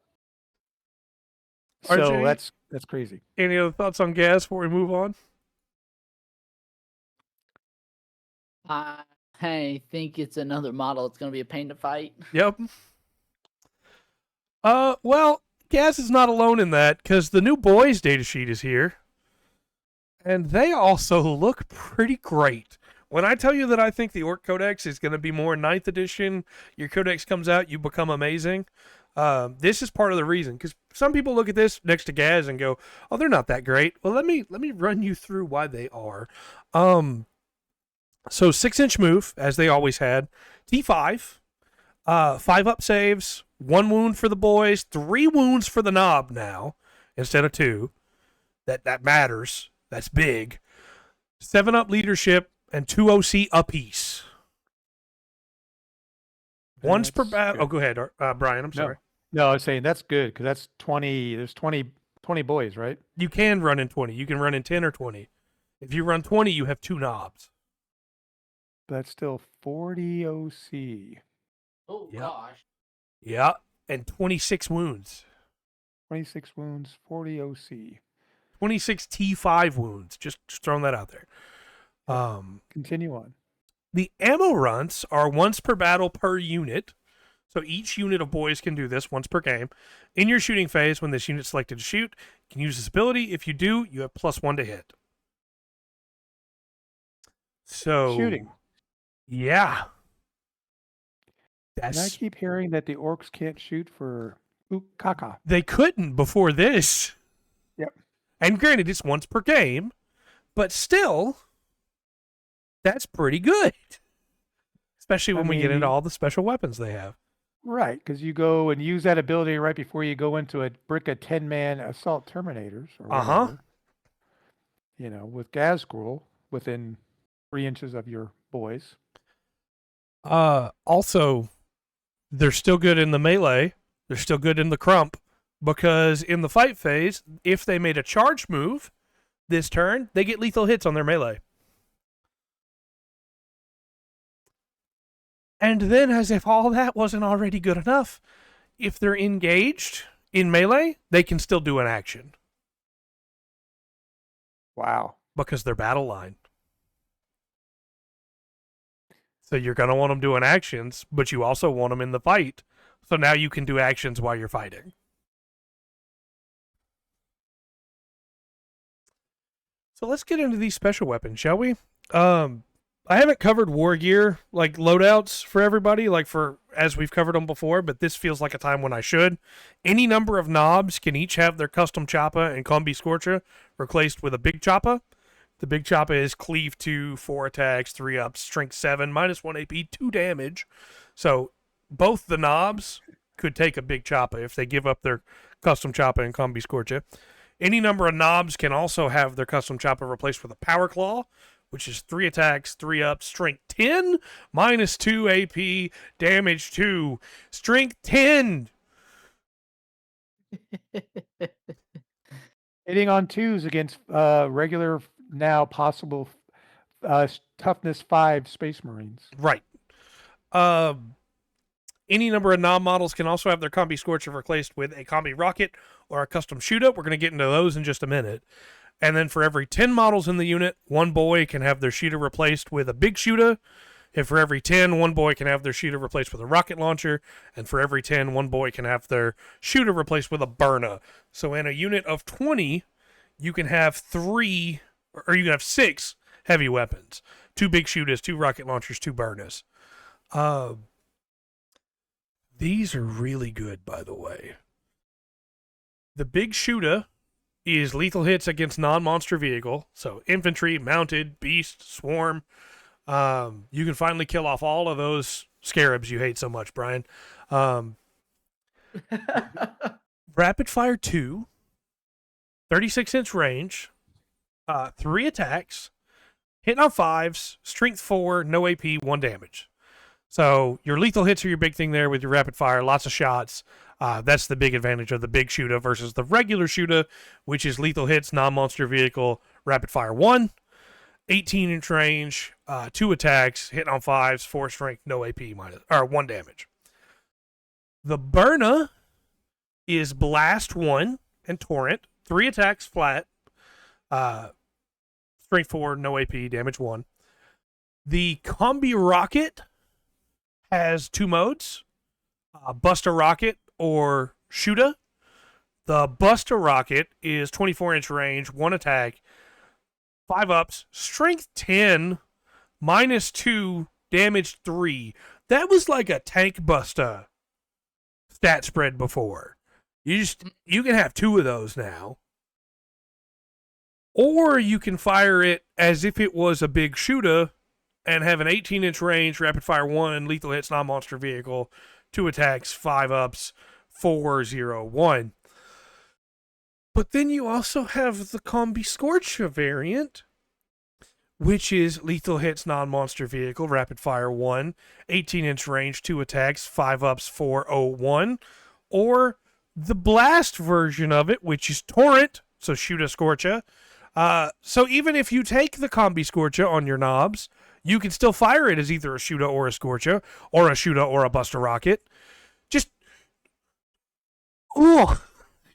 So RJ, that's crazy. Any other thoughts on Gaz before we move on? I think it's another model. It's going to be a pain to fight. Yep. Well, Gaz is not alone in that, because the new boys datasheet is here. And they also look pretty great. When I tell you that I think the Ork Codex is going to be more 9th edition, your Codex comes out, you become amazing. This is part of the reason, because some people look at this next to Gaz and go, "Oh, they're not that great." Well, let me run you through why they are. So 6-inch move, as they always had. T5, 5 up saves, 1 wound for the boys, 3 wounds for the knob now instead of 2. That matters. That's big. 7 up leadership and 2 OC apiece. Once per battle. Oh, go ahead, Brian. I'm sorry. No, I was saying that's good because that's 20. There's 20 boys, right? You can run in 20. You can run in 10 or 20. If you run 20, you have 2 knobs. That's still 40 OC. Oh, gosh. Yeah, and 26 wounds. 26 wounds, 40 OC. 26 T5 wounds. Just throwing that out there. Continue on. The ammo runs are once per battle per unit. So each unit of boys can do this once per game. In your shooting phase, when this unit is selected to shoot, you can use this ability. If you do, you have +1 to hit. So shooting. Yeah. And I keep hearing that the orcs can't shoot for caca. They couldn't before this. Yep. And granted, it's once per game, but still, that's pretty good. Especially when we get into all the special weapons they have. Right, because you go and use that ability right before you go into a brick of 10-man assault terminators. You know, with Gazgul within 3 inches of your boys. Also, they're still good in the melee. They're still good in the crump, because in the fight phase, if they made a charge move this turn, they get lethal hits on their melee. And then, as if all that wasn't already good enough, if they're engaged in melee, they can still do an action. Wow. Because they're battle line. So you're going to want them doing actions, but you also want them in the fight. So now you can do actions while you're fighting. So let's get into these special weapons, shall we? I haven't covered war gear, like loadouts for everybody, like for as we've covered them before, but this feels like a time when I should. Any number of knobs can each have their custom choppa and combi scorcher replaced with a big choppa. The big choppa is cleave 2, 4 attacks, 3 ups, strength 7, -1 AP, 2 damage. So both the knobs could take a big choppa if they give up their custom choppa and combi scorcher. Any number of knobs can also have their custom choppa replaced with a power claw, which is 3 attacks, 3 ups, strength 10, -2 AP, damage 2, strength 10. Hitting on 2s against regular, now possible toughness 5 Space Marines. Right. Any number of knob models can also have their combi scorcher replaced with a combi rocket or a custom shoot-up. We're going to get into those in just a minute. And then for every 10 models in the unit, 1 boy can have their shooter replaced with a big shooter. If for every 10, one boy can have their shooter replaced with a rocket launcher, and for every 10, one boy can have their shooter replaced with a burner. So in a unit of 20, you can have 3, or you can have 6 heavy weapons. 2 big shooters, 2 rocket launchers, 2 burners. These are really good, by the way. The big shooter is lethal hits against non-monster vehicle. So infantry, mounted, beast, swarm. You can finally kill off all of those scarabs you hate so much, Brian. Rapid fire 2, 36-inch range, 3 attacks, hitting on 5s, strength 4, no AP, 1 damage. So your lethal hits are your big thing there with your rapid fire, lots of shots. That's the big advantage of the big shooter versus the regular shooter, which is lethal hits, non-monster vehicle, rapid fire 1, 18-inch range, 2 attacks, hitting on 5s, 4 strength, no AP, 1 damage. The burner is blast 1 and torrent, 3 attacks flat, strength 4, no AP, damage 1. The combi rocket has 2 modes, Buster Rocket or Shooter. The Buster Rocket is 24-inch range, 1 attack, 5 ups, strength 10, -2, damage 3. That was like a tank buster stat spread before. You can have 2 of those now. Or you can fire it as if it was a big shooter and have an 18-inch range, rapid fire 1, lethal hits, non-monster vehicle, 2 attacks, 5 ups, 4, 0, 1. But then you also have the Combi Scorcher variant, which is lethal hits, non-monster vehicle, rapid fire 1, 18-inch range, 2 attacks, 5 ups, 4, 0, 1. Or the blast version of it, which is torrent, so shoot a Scorcher. So even if you take the Combi Scorcher on your knobs, you can still fire it as either a shooter or a Scorcher, or a shooter or a Buster Rocket. Just,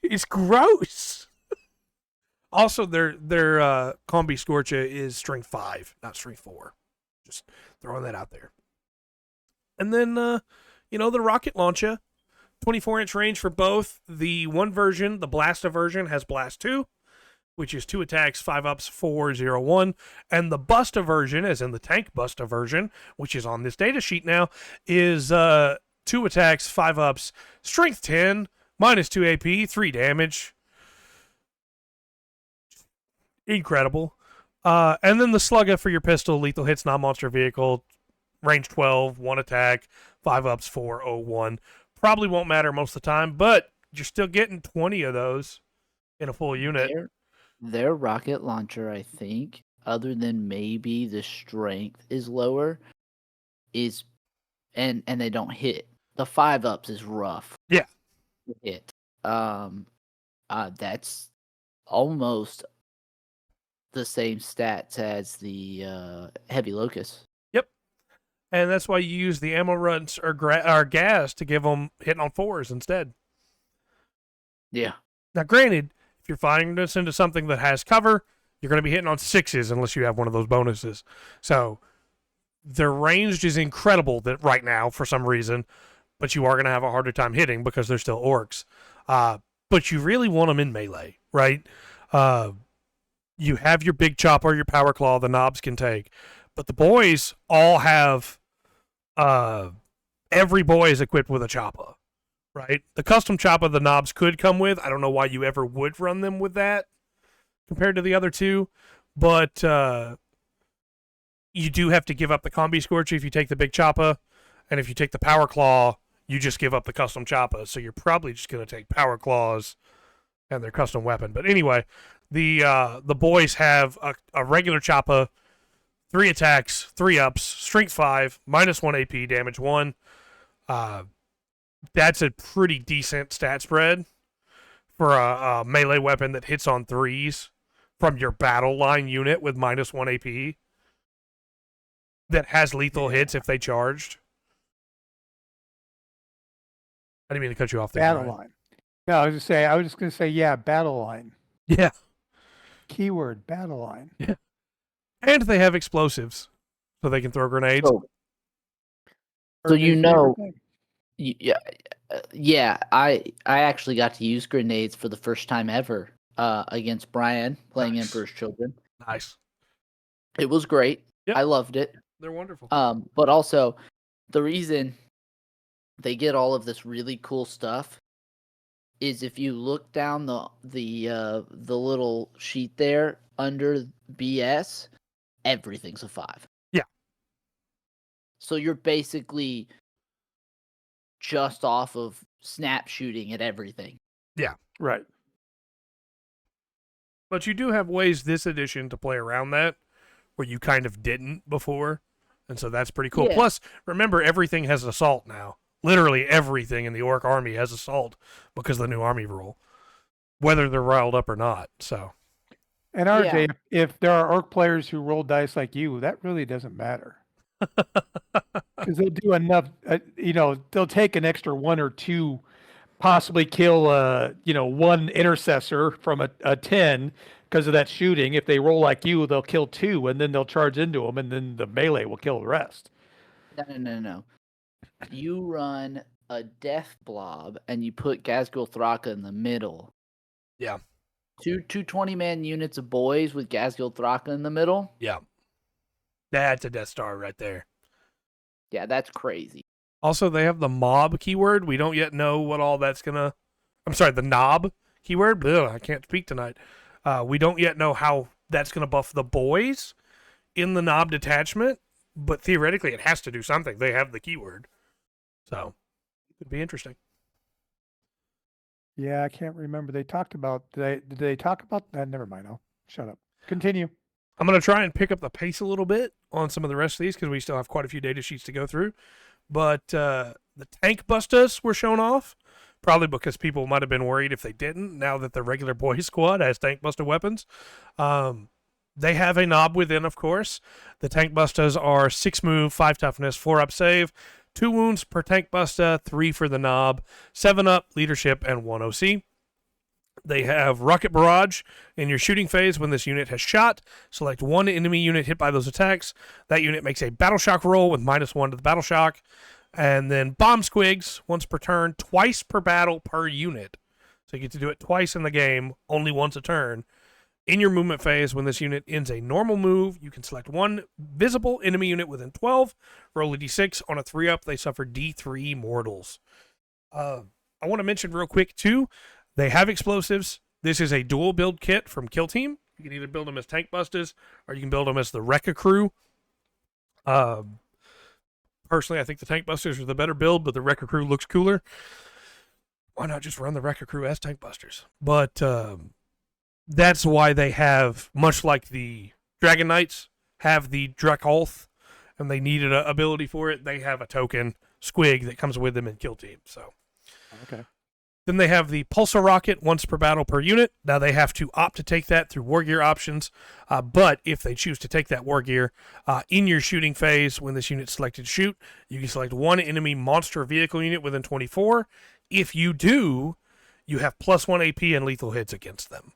it's gross. Also, their Combi Scorcher is strength 5, not strength 4. Just throwing that out there. And then, the rocket launcher, 24-inch range for both. The one version, the Blaster version, has Blast 2, which is 2 attacks, 5 ups, 4, 0, 1. And the Buster version, as in the Tank Buster version, which is on this data sheet now, is 2 attacks, 5 ups, strength 10, -2 AP, 3 damage. Incredible. And then the Slugger for your pistol, lethal hits, non-monster vehicle, range 12, 1 attack, 5 ups, 4, 0, 1. Probably won't matter most of the time, but you're still getting 20 of those in a full unit. Their rocket launcher, I think, other than maybe the strength is lower, and they don't hit. The 5 ups is rough. Yeah. To hit. That's almost the same stats as the heavy locust. Yep. And that's why you use the ammo runs or gas to give them hitting on 4s instead. Yeah. Now, granted, if you're firing this into something that has cover, you're going to be hitting on 6s unless you have one of those bonuses. So their range is incredible that right now for some reason, but you are going to have a harder time hitting because they're still orcs. But you really want them in melee, right? You have your big chopper, your power claw, the knobs can take. But the boys all have, every boy is equipped with a chopper, right? The custom chopper the knobs could come with. I don't know why you ever would run them with that compared to the other two. But you do have to give up the Combi Scorcher if you take the big chopper. And if you take the power claw, you just give up the custom chopper. So you're probably just going to take power claws and their custom weapon. But anyway, the boys have a regular chopper, 3 attacks, 3 ups, strength 5, -1 AP, damage 1. That's a pretty decent stat spread for a melee weapon that hits on 3s from your battle line unit with -1 AP that has lethal hits if they charged. I didn't mean to cut you off there. Battle line. No, I was just gonna say, yeah, battle line. Yeah. Keyword battle line. Yeah. And they have explosives, so they can throw grenades. So So Or his favorite thing. yeah, yeah. I actually got to use grenades for the first time ever against Brian playing Nice. Emperor's Children. Nice. It was great. Yep. I loved it. They're wonderful. But also the reason they get all of this really cool stuff is if you look down the little sheet there under BS, everything's a 5. Yeah. So you're basically just off of snap shooting at everything. Right. But you do have ways this edition to play around that where you kind of didn't before. And so that's pretty cool. Yeah. Plus, remember, everything has assault now. Literally everything in the Ork army has assault because of the new army rule, whether they're riled up or not. So, And RJ, if there are Orc players who roll dice like you, that really doesn't matter. Because they'll do enough, they'll take an extra 1 or 2, possibly kill, 1 intercessor from a 10 because of that shooting. If they roll like you, they'll kill 2, and then they'll charge into them, and then the melee will kill the rest. No. You run a death blob and you put Gazgul Thraka in the middle. Yeah. Two 20-man units of boys with Gazgul Thraka in the middle. yeah. That's a Death Star right there. Yeah, that's crazy. Also, they have the mob keyword. We don't yet know what all that's going to... I'm sorry, the knob keyword. Ugh, I can't speak tonight. We don't yet know how that's going to buff the boys in the knob detachment, but theoretically it has to do something. They have the keyword. So, it could be interesting. Yeah, I can't remember. They talked about, did they talk about that? Never mind. I'll shut up. Continue. I'm going to try and pick up the pace a little bit on some of the rest of these because we still have quite a few data sheets to go through. But the tank bustas were shown off, probably because people might have been worried if they didn't, now that the regular boys squad has tank buster weapons. They have a knob within, of course. The tank bustas are 6 move, 5 toughness, 4 up save, 2 wounds per tank busta, 3 for the knob, 7 up, leadership, and 1 OC. They have Rocket Barrage in your shooting phase. When this unit has shot, select 1 enemy unit hit by those attacks. That unit makes a Battle Shock roll with -1 to the Battle Shock. And then Bomb Squigs, once per turn, twice per battle per unit. So you get to do it twice in the game, only once a turn. In your movement phase, when this unit ends a normal move, you can select 1 visible enemy unit within 12, roll a d6. On a 3-up, they suffer d3 mortals. I want to mention real quick, too, they have explosives. This is a dual build kit from Kill Team. You can either build them as tank busters, or you can build them as the Rekka Crew. Personally, I think the tank busters are the better build, but the Rekka Crew looks cooler. Why not just run the Rekka Crew as tank busters? But that's why they have, much like the Dragon Knights have the Drakolth, and they needed an ability for it, they have a token squig that comes with them in Kill Team. So, Okay. then they have the Pulsar Rocket once per battle per unit. Now they have to opt to take that through War Gear options, but if they choose to take that War Gear in your shooting phase, when this unit's selected shoot, you can select 1 enemy monster vehicle unit within 24. If you do, you have +1 AP and lethal hits against them.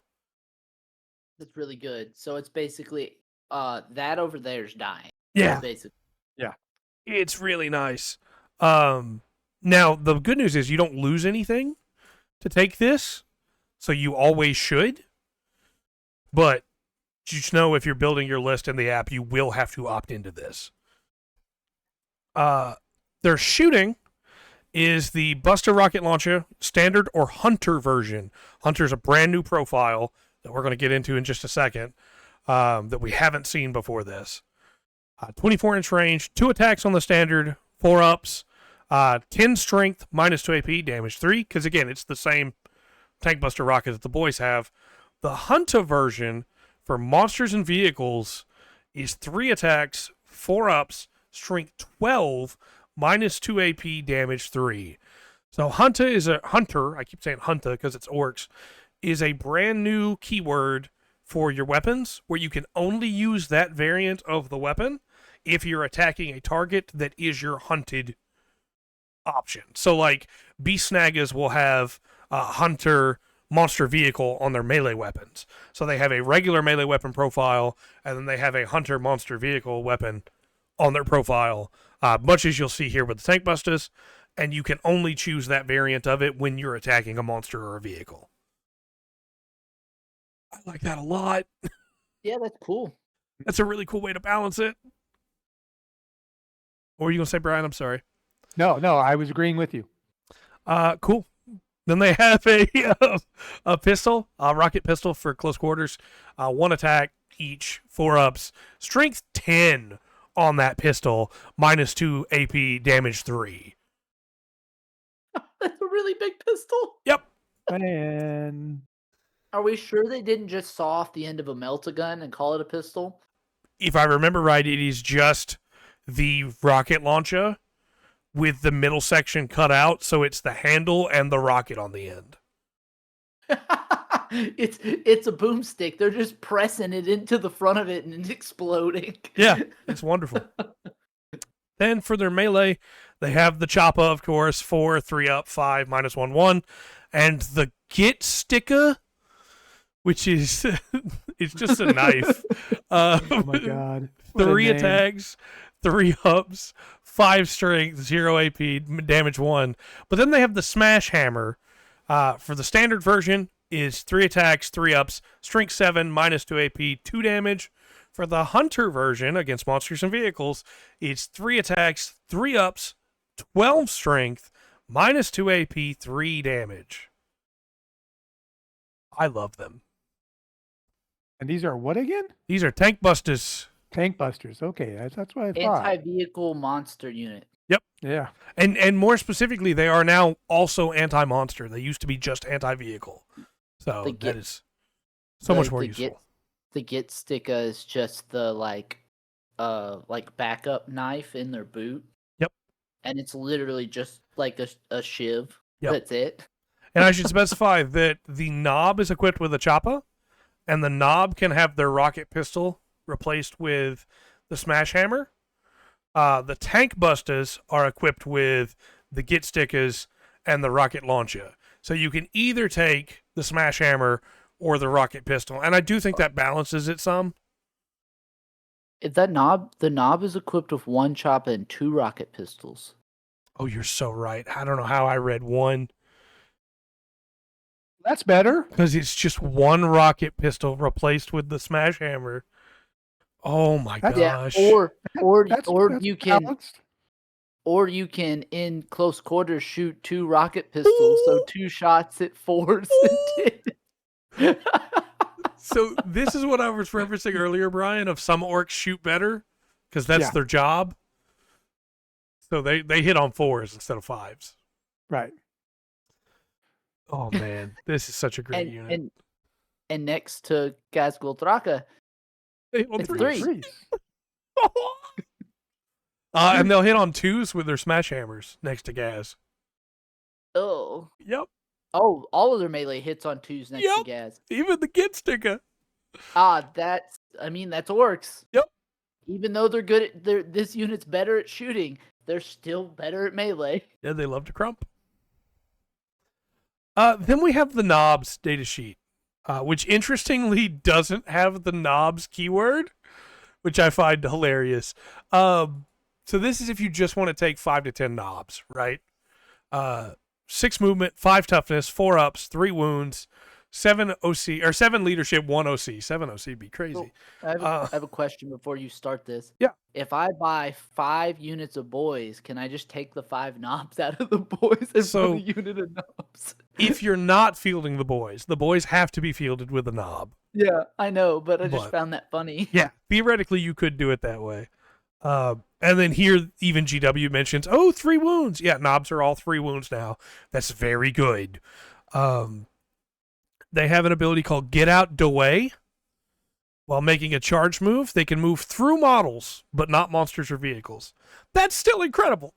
That's really good. So it's basically that over there is dying. Yeah. Basically. It's really nice. Now, the good news is you don't lose anything to take this, so you always should. But just know if you're building your list in the app, you will have to opt into this. Their shooting is the Buster Rocket Launcher Standard or Hunter version. Hunter's a brand new profile that we're going to get into in just a second that we haven't seen before this. 24-inch range, 2 attacks on the Standard, 4 ups, 10 strength, -2 AP, damage 3, because again, it's the same tank buster rocket that the boys have. The Hunter version for monsters and vehicles is 3 attacks, 4 ups, strength 12, -2 AP, damage 3. So Hunter is a Hunter, I keep saying Hunter because it's orcs, is a brand new keyword for your weapons where you can only use that variant of the weapon if you're attacking a target that is your hunted option. So like Beast Snaggers will have a Hunter monster vehicle on their melee weapons. So they have a regular melee weapon profile, and then they have a Hunter monster vehicle weapon on their profile, much as you'll see here with the Tank Busters, and you can only choose that variant of it when you're attacking a monster or a vehicle. I like that a lot. Yeah, that's cool. That's a really cool way to balance it. What were you going to say, Brian? I'm sorry. No, I was agreeing with you. Cool. Then they have a pistol, a rocket pistol for close quarters. 1 attack each, 4-ups. Strength 10 on that pistol, -2 AP, damage 3. That's a really big pistol. Yep. And Are we sure they didn't just saw off the end of a melt-a-gun and call it a pistol? If I remember right, it is just the rocket launcher with the middle section cut out, so it's the handle and the rocket on the end. It's a boomstick. They're just pressing it into the front of it and it's exploding. Yeah, it's wonderful. Then for their melee, they have the Choppa, of course, 4, 3-up, 5, -1/1, and the Git Sticker, which is it's just a knife. oh my god. What a 3 name. attacks, 3 ups, 5 strength, 0 AP, damage 1. But then they have the Smash Hammer. For the standard version is 3 attacks, 3 ups, strength 7, -2 AP, 2 damage. For the Hunter version against monsters and vehicles, it's 3 attacks, 3 ups, 12 strength, -2 AP, 3 damage. I love them. And these are what again? These are Tank Busters. Tank Busters. Okay, that's what I thought. Anti-vehicle monster unit. Yeah. And more specifically, they are now also anti-monster. They used to be just anti-vehicle. So The that Git- is so much more the useful. The Git Sticker is just the like backup knife in their boot. Yep. And it's literally just like a shiv. Yep. That's it. And I should specify that the knob is equipped with a Choppa, and the knob can have their rocket pistol replaced with the Smash Hammer. The Tank Busters are equipped with the Git Stickers and the rocket launcher. So you can either take the Smash Hammer or the rocket pistol. And I do think that balances it some. If the knob is equipped with 1 Choppa and 2 rocket pistols. Oh, you're so right. I don't know how I read 1. That's better. Because it's just 1 rocket pistol replaced with the Smash Hammer. Oh my gosh. Or That's you can balanced. or you can in close quarters shoot 2 rocket pistols, so 2 shots at 4s and 10. So this is what I was referencing earlier, Brian, of some orcs shoot better because that's Yeah. their job. So they hit on 4s instead of 5s. Right. Oh man, this is such a great unit. And next to Gazgul Thraka, They hit on it's 3s. 3. And they'll hit on 2s with their Smash Hammers next to Gaz. Oh. Yep. Oh, all of their melee hits on 2s next to Yep. Gaz. Even the Git Sticker. That's orcs. Yep. Even though they're good at this unit's better at shooting, they're still better at melee. Yeah, they love to crump. Then we have the knobs data sheet, which interestingly doesn't have the knobs keyword, which I find hilarious. So this is if you just want to take 5 to 10 knobs, right? 6 movement, 5 toughness, 4 ups, 3 wounds, 7 OC or 7 leadership, 1 OC. 7 OC would be crazy. I have a question before you start this. Yeah. If I buy 5 units of boys, can I just take the 5 knobs out of the boys and So- put a unit of knobs? If you're not fielding the boys have to be fielded with a knob. Yeah, I know, but I just But- found that funny. Yeah, theoretically you could do it that way. And then here, even GW mentions, 3 wounds. Yeah, knobs are all 3 wounds now. That's very good. They have an ability called Get Out Away. While making a charge move, they can move through models, but not monsters or vehicles. That's still incredible.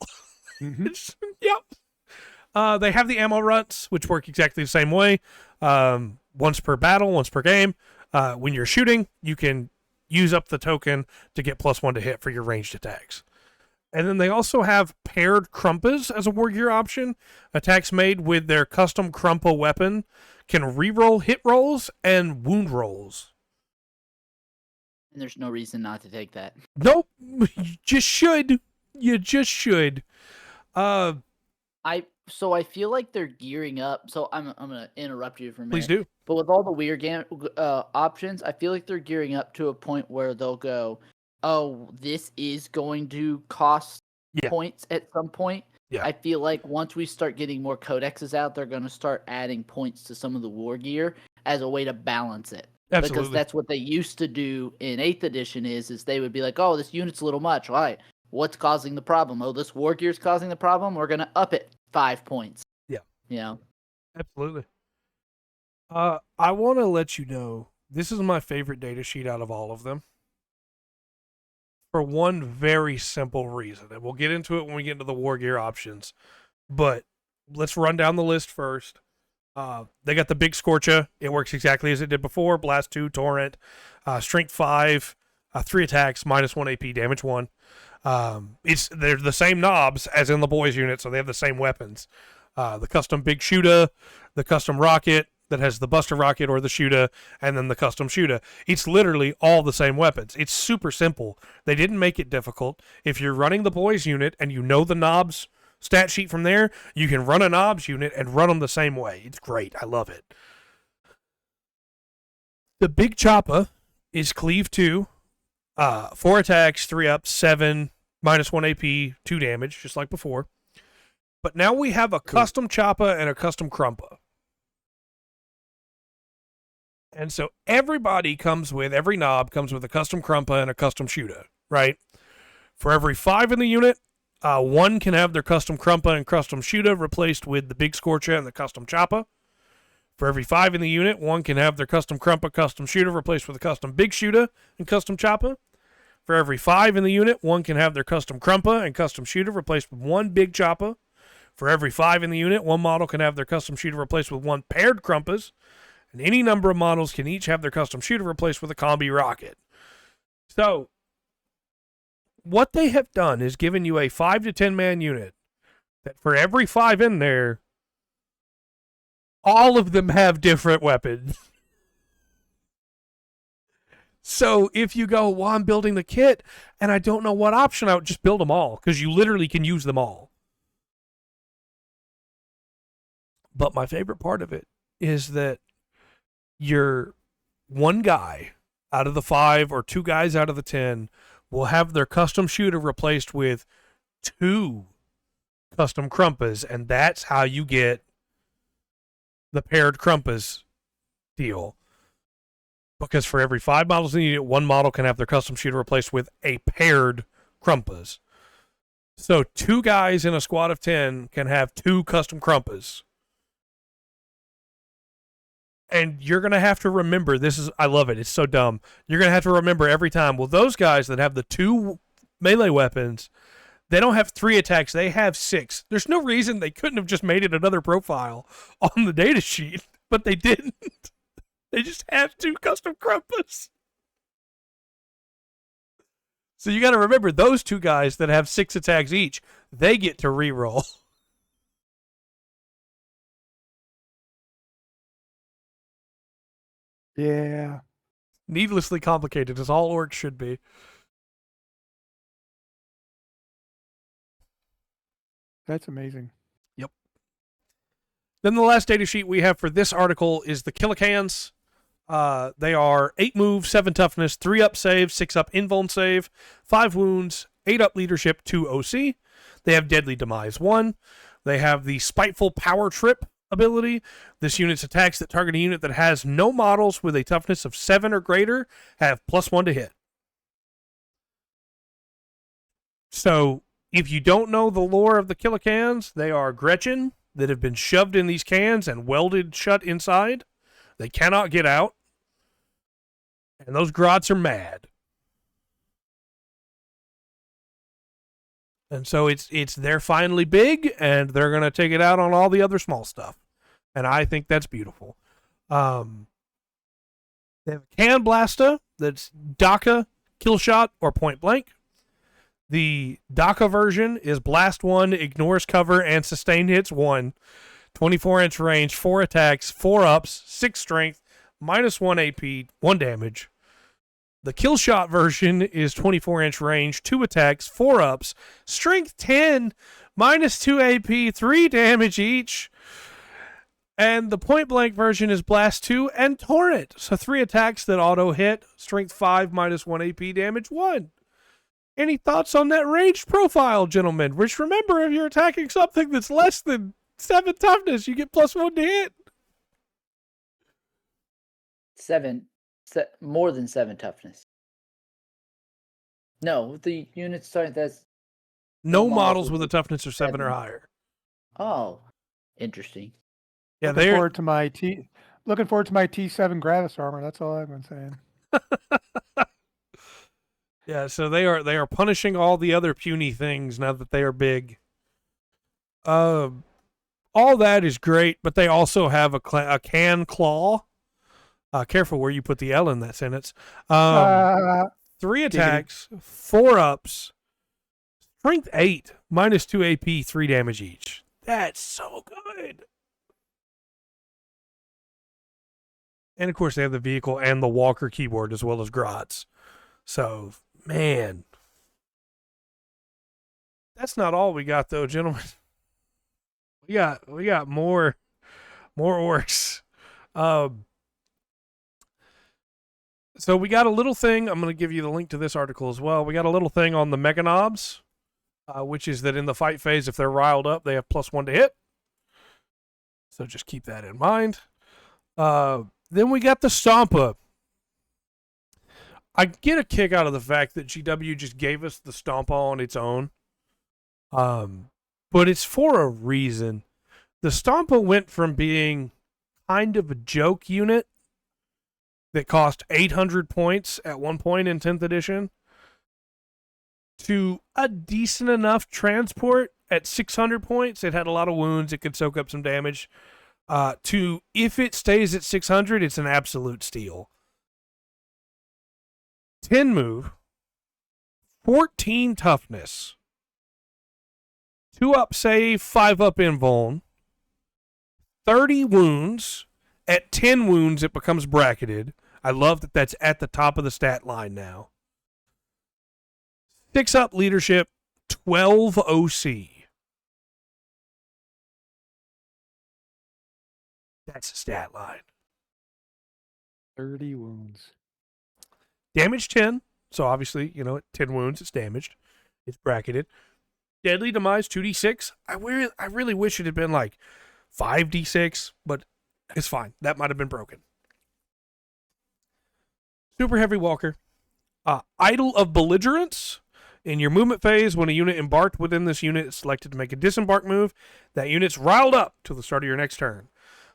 Mhm. Yep. They have the ammo runs, which work exactly the same way. Once per battle, once per game. When you're shooting, you can use up the token to get +1 to hit for your ranged attacks. And then they also have paired Krumpas as a war gear option. Attacks made with their custom Krumpa weapon can reroll hit rolls and wound rolls. And there's no reason not to take that. Nope. You just should. You just should. I feel like they're gearing up. So I'm gonna interrupt you for a minute. Please do. But with all the weird options, I feel like they're gearing up to a point where they'll go, "Oh, this is going to cost points at some point." Yeah. I feel like once we start getting more codexes out, they're going to start adding points to some of the war gear as a way to balance it. Absolutely. Because that's what they used to do in 8th edition is they would be like, "Oh, this unit's a little much. All right, what's causing the problem? Oh, this war gear's causing the problem. We're going to up it 5 points." Yeah. You know? Absolutely. I want to let you know, this is my favorite data sheet out of all of them. For one very simple reason. And we'll get into it when we get into the war gear options. But let's run down the list first. They got the big Scorcha. It works exactly as it did before. Blast 2, Torrent, Strength 5, 3 attacks, -1 AP, damage 1. They're the same knobs as in the boys unit, so they have the same weapons. The custom big shooter, the custom rocket that has the buster rocket or the shooter, and then the custom shooter. It's literally all the same weapons. It's super simple. They didn't make it difficult. If you're running the boys unit and you know the knobs stat sheet from there, you can run a knobs unit and run them the same way. It's great. I love it. The big chopper is cleave 2, 4 attacks, 3 ups, 7, -1 AP, 2 damage, just like before. But now we have a custom chopper and a custom crumper. And so every knob comes with a custom crumper and a custom shooter, right? For every 5 in the unit, 1 can have their custom crumper and custom shooter replaced with the big Scorcher and the custom chopper. For every 5 in the unit, 1 can have their custom crumper, custom shooter replaced with a custom big shooter and custom chopper. For every 5 in the unit, 1 can have their custom crumper and custom shooter replaced with 1 big chopper. For every 5 in the unit, 1 model can have their custom shooter replaced with 1 paired crumpers. And any number of models can each have their custom shooter replaced with a combi rocket. So, what they have done is given you a 5 to 10 man unit that for every 5 in there, all of them have different weapons. So if you go, well, I'm building the kit and I don't know what option, I would just build them all because you literally can use them all. But my favorite part of it is that your 1 guy out of the 5 or 2 guys out of the 10 will have their custom shooter replaced with 2 custom crumpers, and that's how you get the paired crumpers deal. Because for every 5 models in the unit, 1 model can have their custom shooter replaced with a paired crumpers. So 2 guys in a squad of 10 can have 2 custom crumpers. And you're going to have to remember, I love it, it's so dumb. You're going to have to remember every time, well, those guys that have the 2 melee weapons, they don't have 3 attacks, they have 6. There's no reason they couldn't have just made it another profile on the data sheet, but they didn't. They just have 2 custom crumpers. So you got to remember, those 2 guys that have 6 attacks each, they get to reroll. Yeah. Needlessly complicated, as all orcs should be. That's amazing. Yep. Then the last data sheet we have for this article is the Killicans. They are 8 move, 7 toughness, 3 up save, 6 up invuln save, 5 wounds, 8 up leadership, 2 OC. They have deadly demise 1. They have the spiteful power trip ability. This unit's attacks that target a unit that has no models with a toughness of 7 or greater have +1 to hit. So, if you don't know the lore of the Killicans, they are Gretchen that have been shoved in these cans and welded shut inside. They cannot get out. And those grots are mad. And so they're finally big, and they're going to take it out on all the other small stuff. And I think that's beautiful. They have a can blaster that's DACA, kill shot, or point blank. The DACA version is blast 1, ignores cover, and sustained hits 1. 24-inch range, 4 attacks, 4 ups, 6 strength, -1 AP, 1 damage. The kill shot version is 24-inch range, 2 attacks, 4 ups, strength 10, minus 2 AP, 3 damage each. And the point blank version is blast 2 and torrent. So 3 attacks that auto hit, strength 5, minus 1 AP, damage 1. Any thoughts on that ranged profile, gentlemen? Which, remember, if you're attacking something that's less than 7 toughness, you get +1 to hit. 7, more than 7 toughness. No, the units starting that's No models with a toughness of 7 or higher. Oh, interesting. Yeah, looking forward to my T7 Gravis armor. That's all I've been saying. Yeah, so they are punishing all the other puny things now that they are big. All that is great, but they also have a can claw. Careful where you put the L in that sentence. 3 attacks, 4 ups, strength 8, minus 2 AP, 3 damage each. That's so good. And of course, they have the vehicle and the Walker keyboard as well as Grots. So, man, that's not all we got though, gentlemen. We got more orcs. So we got a little thing. I'm going to give you the link to this article as well. We got a little thing on the Mega Knobs, which is that in the fight phase, if they're riled up, they have +1 to hit. So just keep that in mind. Then we got the Stompa. I get a kick out of the fact that GW just gave us the Stompa on its own. But it's for a reason. The Stompa went from being kind of a joke unit that cost 800 points at one point in 10th edition to a decent enough transport at 600 points. It had a lot of wounds. It could soak up some damage. To, if it stays at 600, it's an absolute steal. 10 move, 14 toughness, 2 up save, 5 up invuln, 30 wounds. At 10 wounds, it becomes bracketed. I love that that's at the top of the stat line now. 6 up leadership, 12 OC. That's a stat line. 30 wounds. Damage 10. So obviously, at 10 wounds, it's damaged. It's bracketed. Deadly demise 2d6. I really wish it had been like 5d6, but it's fine. That might have been broken. Super heavy walker. Idol of belligerence. In your movement phase, when a unit embarked within this unit is selected to make a disembark move, that unit's riled up till the start of your next turn.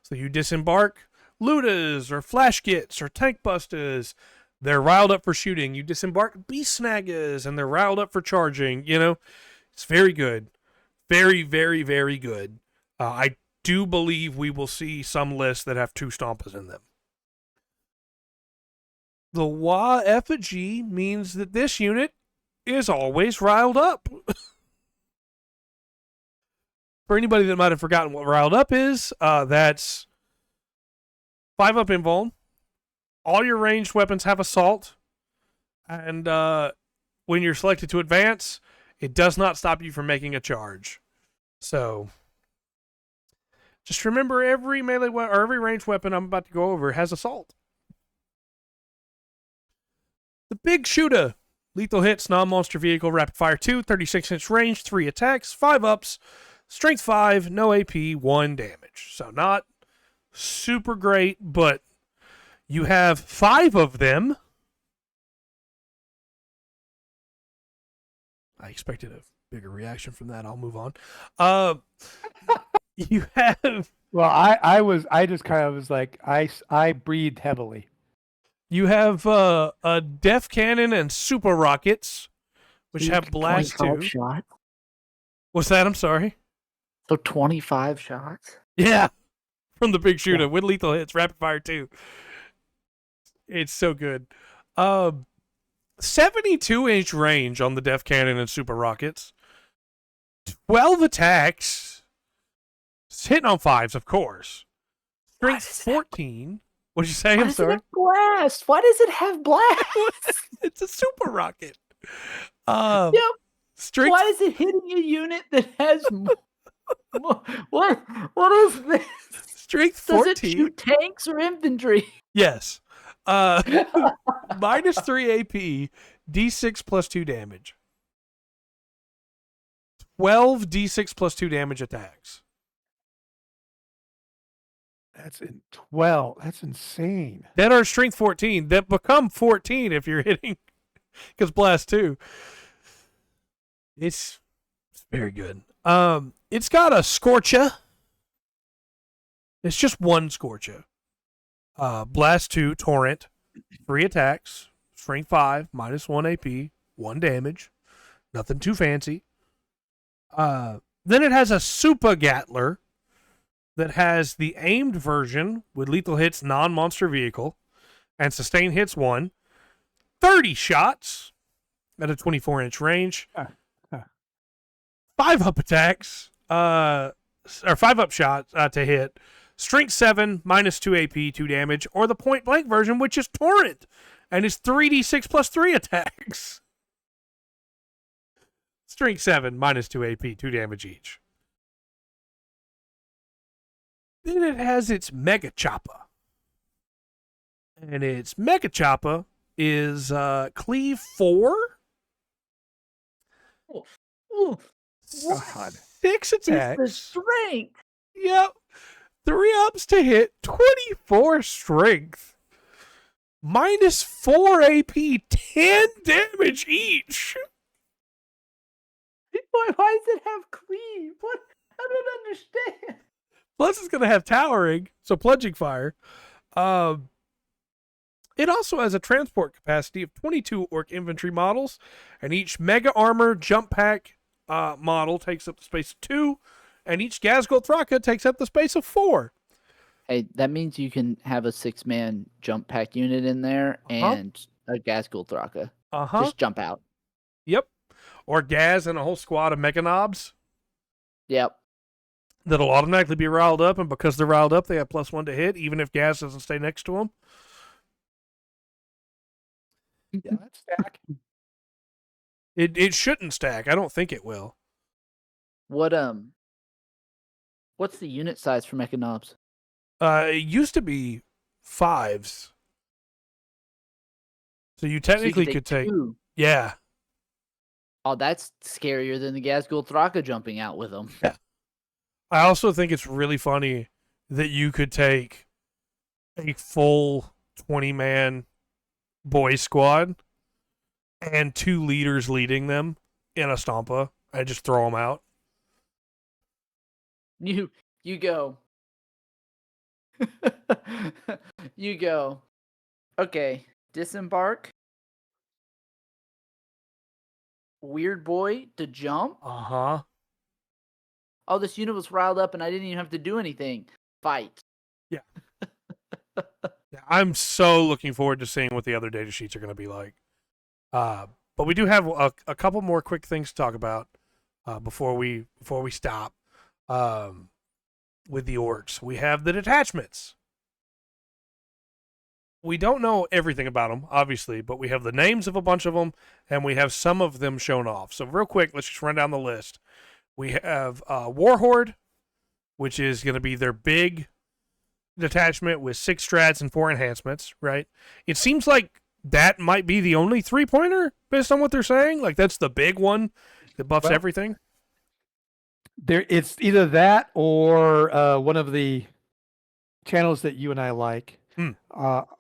So you disembark Ludas or Flashgits or Tank Bustas. They're riled up for shooting. You disembark Beast Snaggas and they're riled up for charging. It's very good. Very, very, very good. I do believe we will see some lists that have 2 Stompas in them. The WA effigy means that this unit is always riled up. For anybody that might have forgotten what riled up is, that's 5 up invuln. All your ranged weapons have assault. And when you're selected to advance, it does not stop you from making a charge. So just remember, every melee or every ranged weapon I'm about to go over has assault. The Big Shooter. Lethal hits, non-monster vehicle, rapid fire 2, 36-inch range, 3 attacks, 5 ups, strength 5, no AP, 1 damage. So not super great, but you have 5 of them. I expected a bigger reaction from that. I'll move on. You have... Well, I just kind of was like, I breathed heavily. You have a Def Cannon and Super Rockets, which have blast 2. Shots? What's that? I'm sorry. So 25 shots? Yeah. From the Big Shooter with lethal hits, rapid fire 2. It's so good. 72-inch range on the Def Cannon and Super Rockets. 12 attacks. It's hitting on 5s, of course. Strength 14. What'd you say? Why I'm does it sorry. have blast? Why does it have blast? It's a super rocket. Yep. Strength. Why is it hitting a unit that has what? What is this? Strength Does it 14. shoot tanks or infantry? Yes. Minus 3 AP, D6 plus 2 damage. 12 D6 plus 2 damage attacks. That's in 12. That's insane. That are strength 14. That become 14 if you're hitting. Because blast 2. It's very good. It's got a Scorcha. It's just one Scorcha. Blast 2, Torrent, 3 attacks, strength 5, minus 1 AP, 1 damage. Nothing too fancy. Then it has a Super Gatler that has the aimed version with lethal hits, non-monster vehicle, and sustain hits 1. 30 shots at a 24-inch range. 5 up attacks, or 5 up shots to hit. Strength 7, minus 2 AP, 2 damage, or the point blank version, which is Torrent, and is 3d6 plus 3 attacks. Strength 7, minus 2 AP, 2 damage each. Then it has its Mega Choppa. And its Mega Choppa is Cleave 4. Ooh, God. 6 it's the attacks. strength. Yep. 3 ups to hit, 24 strength. Minus 4 AP, 10 damage each. Why does it have cleave? What? I don't understand. Plus, it's going to have towering, so plunging fire. It also has a transport capacity of 22 Ork infantry models, and each Mega Armor Jump Pack model takes up the space of 2, and each Gazgul Thraka takes up the space of 4. Hey, that means you can have a 6-man jump pack unit in there and a Gazgul Thraka. Just jump out. Yep. Or Gaz and a whole squad of Mega Knobs Yep. that'll automatically be riled up, and because they're riled up, they have +1 to hit, even if Gaz doesn't stay next to them. Yeah, that's stack. It shouldn't stack. I don't think it will. What's the unit size for Mecha Knobs? It used to be 5s. So you technically could take 2. Yeah. Oh, that's scarier than the Gazgul Thraka jumping out with them. I also think it's really funny that you could take a full 20-man boy squad and 2 leaders leading them in a Stompa and just throw them out. You go. You go. Okay, disembark. Weird boy to jump. Uh-huh. Oh, this unit was riled up and I didn't even have to do anything. Fight. Yeah, I'm so looking forward to seeing what the other data sheets are going to be like. But we do have a couple more quick things to talk about before we stop with the orcs. We have the detachments. We don't know everything about them, obviously, but we have the names of a bunch of them, and we have some of them shown off. So real quick, let's just run down the list. We have Warhorde, which is going to be their big detachment with 6 strats and 4 enhancements, right? It seems like that might be the only 3-pointer based on what they're saying. Like, that's the big one that buffs everything. It's either that or one of the channels that you and I like,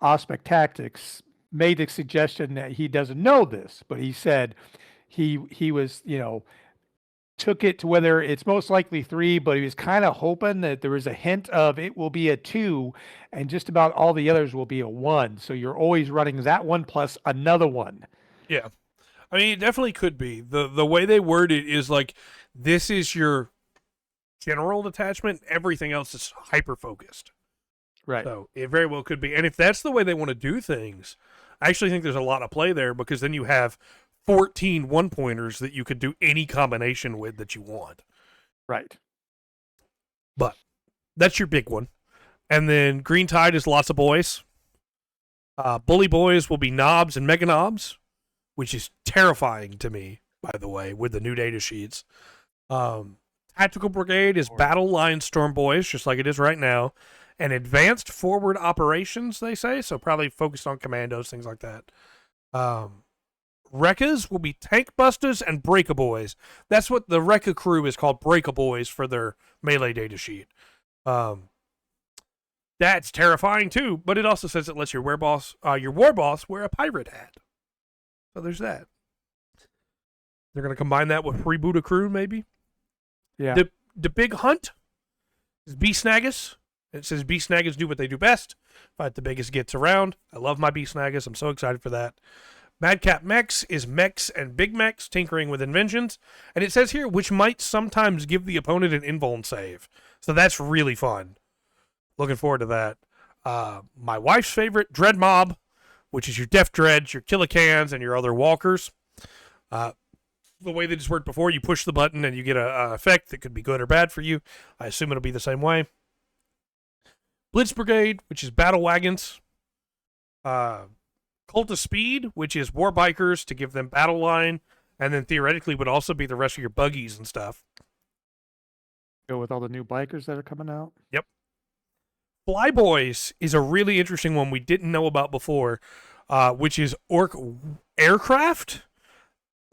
Aspect Tactics, made the suggestion that he doesn't know this, but he said he was, took it to whether it's most likely 3, but he was kind of hoping that there was a hint of it will be a 2, and just about all the others will be a 1. So you're always running that one plus another one. Yeah. I mean, it definitely could be. The way they word it is like, this is your general detachment. Everything else is hyper-focused. Right. So it very well could be. And if that's the way they want to do things, I actually think there's a lot of play there, because then you have 14 1-pointers that you could do any combination with that you want. Right. But that's your big one. And then Green Tide is lots of boys. Bully boys will be knobs and mega knobs, which is terrifying to me, by the way, with the new data sheets. Tactical Brigade is battle line storm boys, just like it is right now. And advanced forward operations, they say, so probably focused on commandos, things like that. Rekkas will be tank busters and breaker boys. That's what the Rekka crew is called, breaker boys, for their melee data sheet. That's terrifying too, but it also says it lets your war boss wear a pirate hat. So there's that. They're going to combine that with Freebooter crew, maybe. Yeah. The big hunt is Beast Snaggers. It says Beast Snaggers do what they do best. Fight the biggest gets around. I love my Beast Snaggers. I'm so excited for that. Madcap Mechs is mechs and big mechs tinkering with inventions. And it says here, which might sometimes give the opponent an invuln save. So that's really fun. Looking forward to that. My wife's favorite, Dread Mob, which is your Death Dreads, your Killicans, and your other walkers. The way that it's worked before, you push the button and you get an effect that could be good or bad for you. I assume it'll be the same way. Blitz Brigade, which is battle wagons. Cult of Speed, which is war bikers to give them battle line, and then theoretically would also be the rest of your buggies and stuff. Go with all the new bikers that are coming out. Yep. Flyboys is a really interesting one we didn't know about before, which is Ork aircraft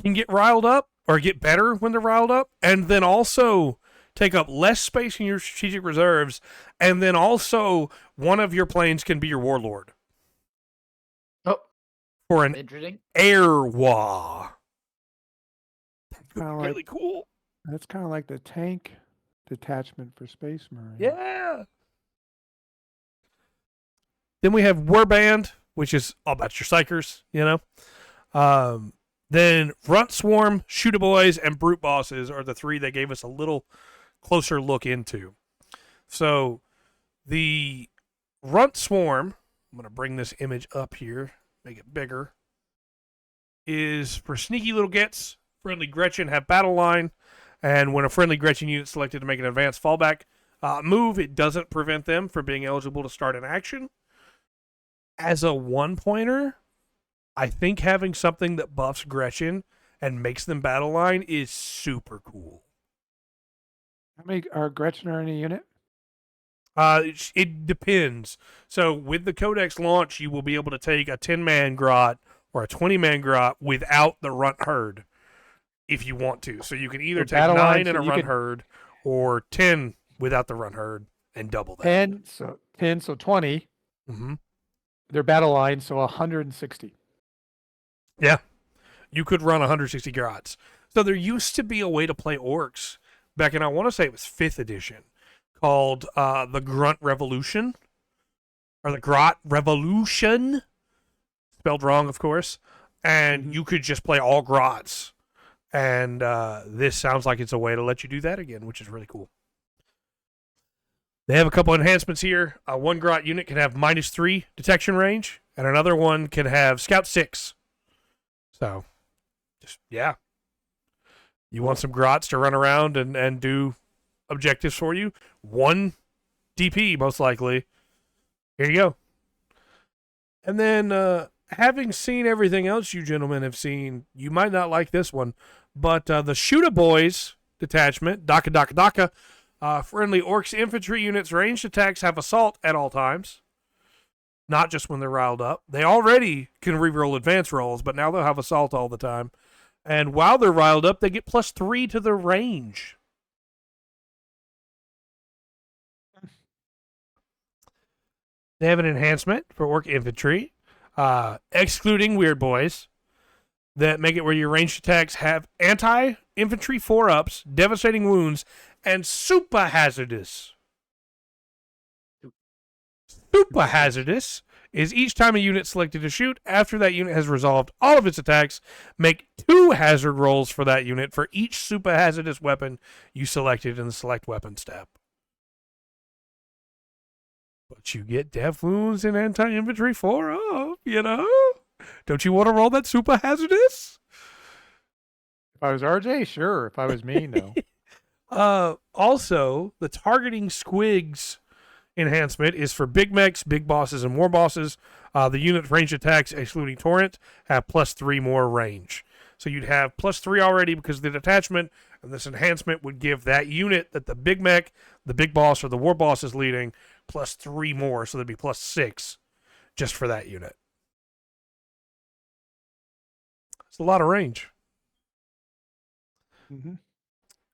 can get riled up or get better when they're riled up, and then also take up less space in your strategic reserves, and then also one of your planes can be your warlord. Oh, for an interesting air war. That's kind of Really cool. That's kind of like the tank detachment for Space Marine. Yeah. Then we have Warband, which is all about your psychers, you know. Then Runt Swarm, Shooter Boys, and Brute Bosses are the three they gave us a little closer look into. So the Runt Swarm, I'm going to bring this image up here, make it bigger, is for sneaky little gets. Friendly Gretchen have battle line, and when a friendly Gretchen unit is selected to make an advanced fallback move, it doesn't prevent them from being eligible to start an action. As a one-pointer, I think having something that buffs Gretchen and makes them battle line is super cool. How many are Gretchen or any unit? It depends. So with the Codex launch, you will be able to take a 10-man grot or a 20-man grot without the runt herd if you want to. So you can either take 9 in a runt herd or 10 without the runt herd and double that. 10, so 20. Mm-hmm. Their battle line, so 160. Yeah. You could run 160 grots. So there used to be a way to play orcs back in, I want to say it was 5th edition, called the Grunt Revolution, or the Grot Revolution, spelled wrong, of course, and you could just play all grots, and this sounds like it's a way to let you do that again, which is really cool. They have a couple enhancements here. One grot unit can have -3 detection range, and another one can have Scout 6. So, just, yeah. You want some grots to run around and do objectives for you? 1 DP, most likely. Here you go. And then, having seen everything else you gentlemen have seen, you might not like this one, but the Shooter Boys detachment, Daka, friendly Orcs infantry units' ranged attacks have assault at all times. Not just when they're riled up. They already can reroll advance rolls, but now they'll have assault all the time. And while they're riled up, they get +3 to their range. They have an enhancement for Orc infantry, excluding Weird Boys, that make it where your ranged attacks have anti-infantry 4-ups, devastating wounds, and super hazardous. Super hazardous is each time a unit selected to shoot, after that unit has resolved all of its attacks, make 2 hazard rolls for that unit for each super hazardous weapon you selected in the select weapon step. But you get death wounds and anti-infantry 4-up, you know? Don't you want to roll that super hazardous? If I was RJ, sure. If I was me, no. Also, the targeting squigs enhancement is for big mechs, big bosses, and war bosses. The unit range attacks, excluding Torrent, have +3 more range. So you'd have +3 already because of the detachment, and this enhancement would give that unit that the big mech, the big boss, or the war boss is leading +3 more. So there'd be +6 just for that unit. It's a lot of range. Mm-hmm.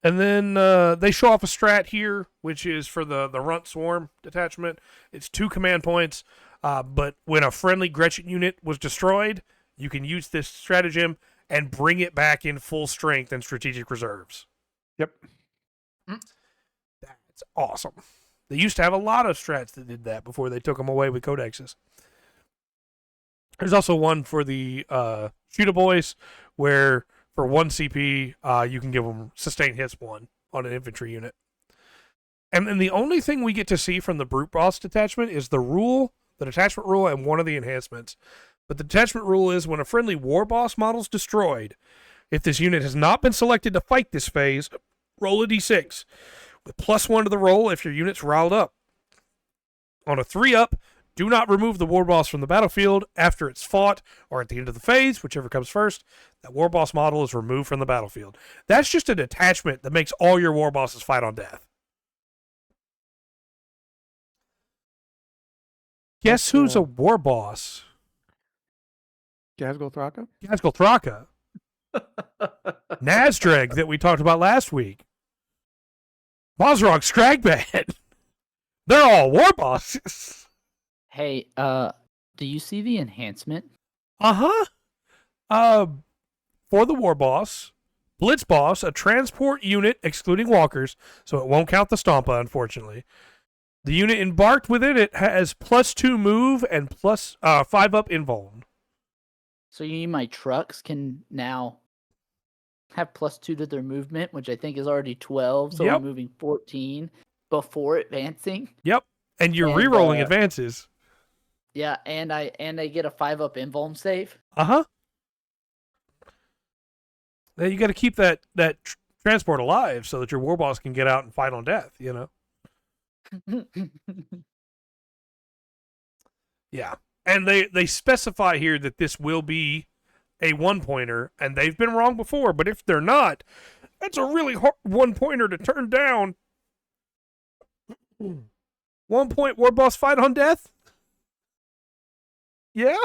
And then they show off a strat here, which is for the Runt Swarm detachment. It's 2 command points, but when a friendly Gretchen unit was destroyed, you can use this stratagem and bring it back in full strength and strategic reserves. Yep. That's awesome. They used to have a lot of strats that did that before they took them away with codexes. There's also one for the Shooter Boys where for 1 CP, you can give them sustain hits 1 on an infantry unit. And then the only thing we get to see from the Brute Boss detachment is the rule, the detachment rule, and one of the enhancements. But the detachment rule is when a friendly war boss model is destroyed, if this unit has not been selected to fight this phase, roll a d6 with +1 to the roll if your unit's riled up. On a 3-up, do not remove the war boss from the battlefield after it's fought or at the end of the phase, whichever comes first. That war boss model is removed from the battlefield. That's just a detachment that makes all your war bosses fight on death. Guess who's a war boss? Gazgul Thraka? Gazgul Thraka. Nazdreg that we talked about last week. Mozrog Scragbad. They're all war bosses. Hey, do you see the enhancement? Uh-huh. For the war boss, Blitz boss, a transport unit excluding walkers, so it won't count the Stompa, unfortunately. The unit embarked within it has +2 move and +5 up invuln. So you mean my trucks can now have +2 to their movement, which I think is already 12, so Yep. we're moving 14 before advancing. Yep. And you're And, rerolling advances. Yeah, and I get a 5-up invuln save. Uh-huh. Now you got to keep that transport alive so that your war boss can get out and fight on death, you know? Yeah. And they specify here that this will be a 1-pointer, and they've been wrong before, but if they're not, that's a really hard 1-pointer to turn down. 1-point war boss fight on death? Yeah?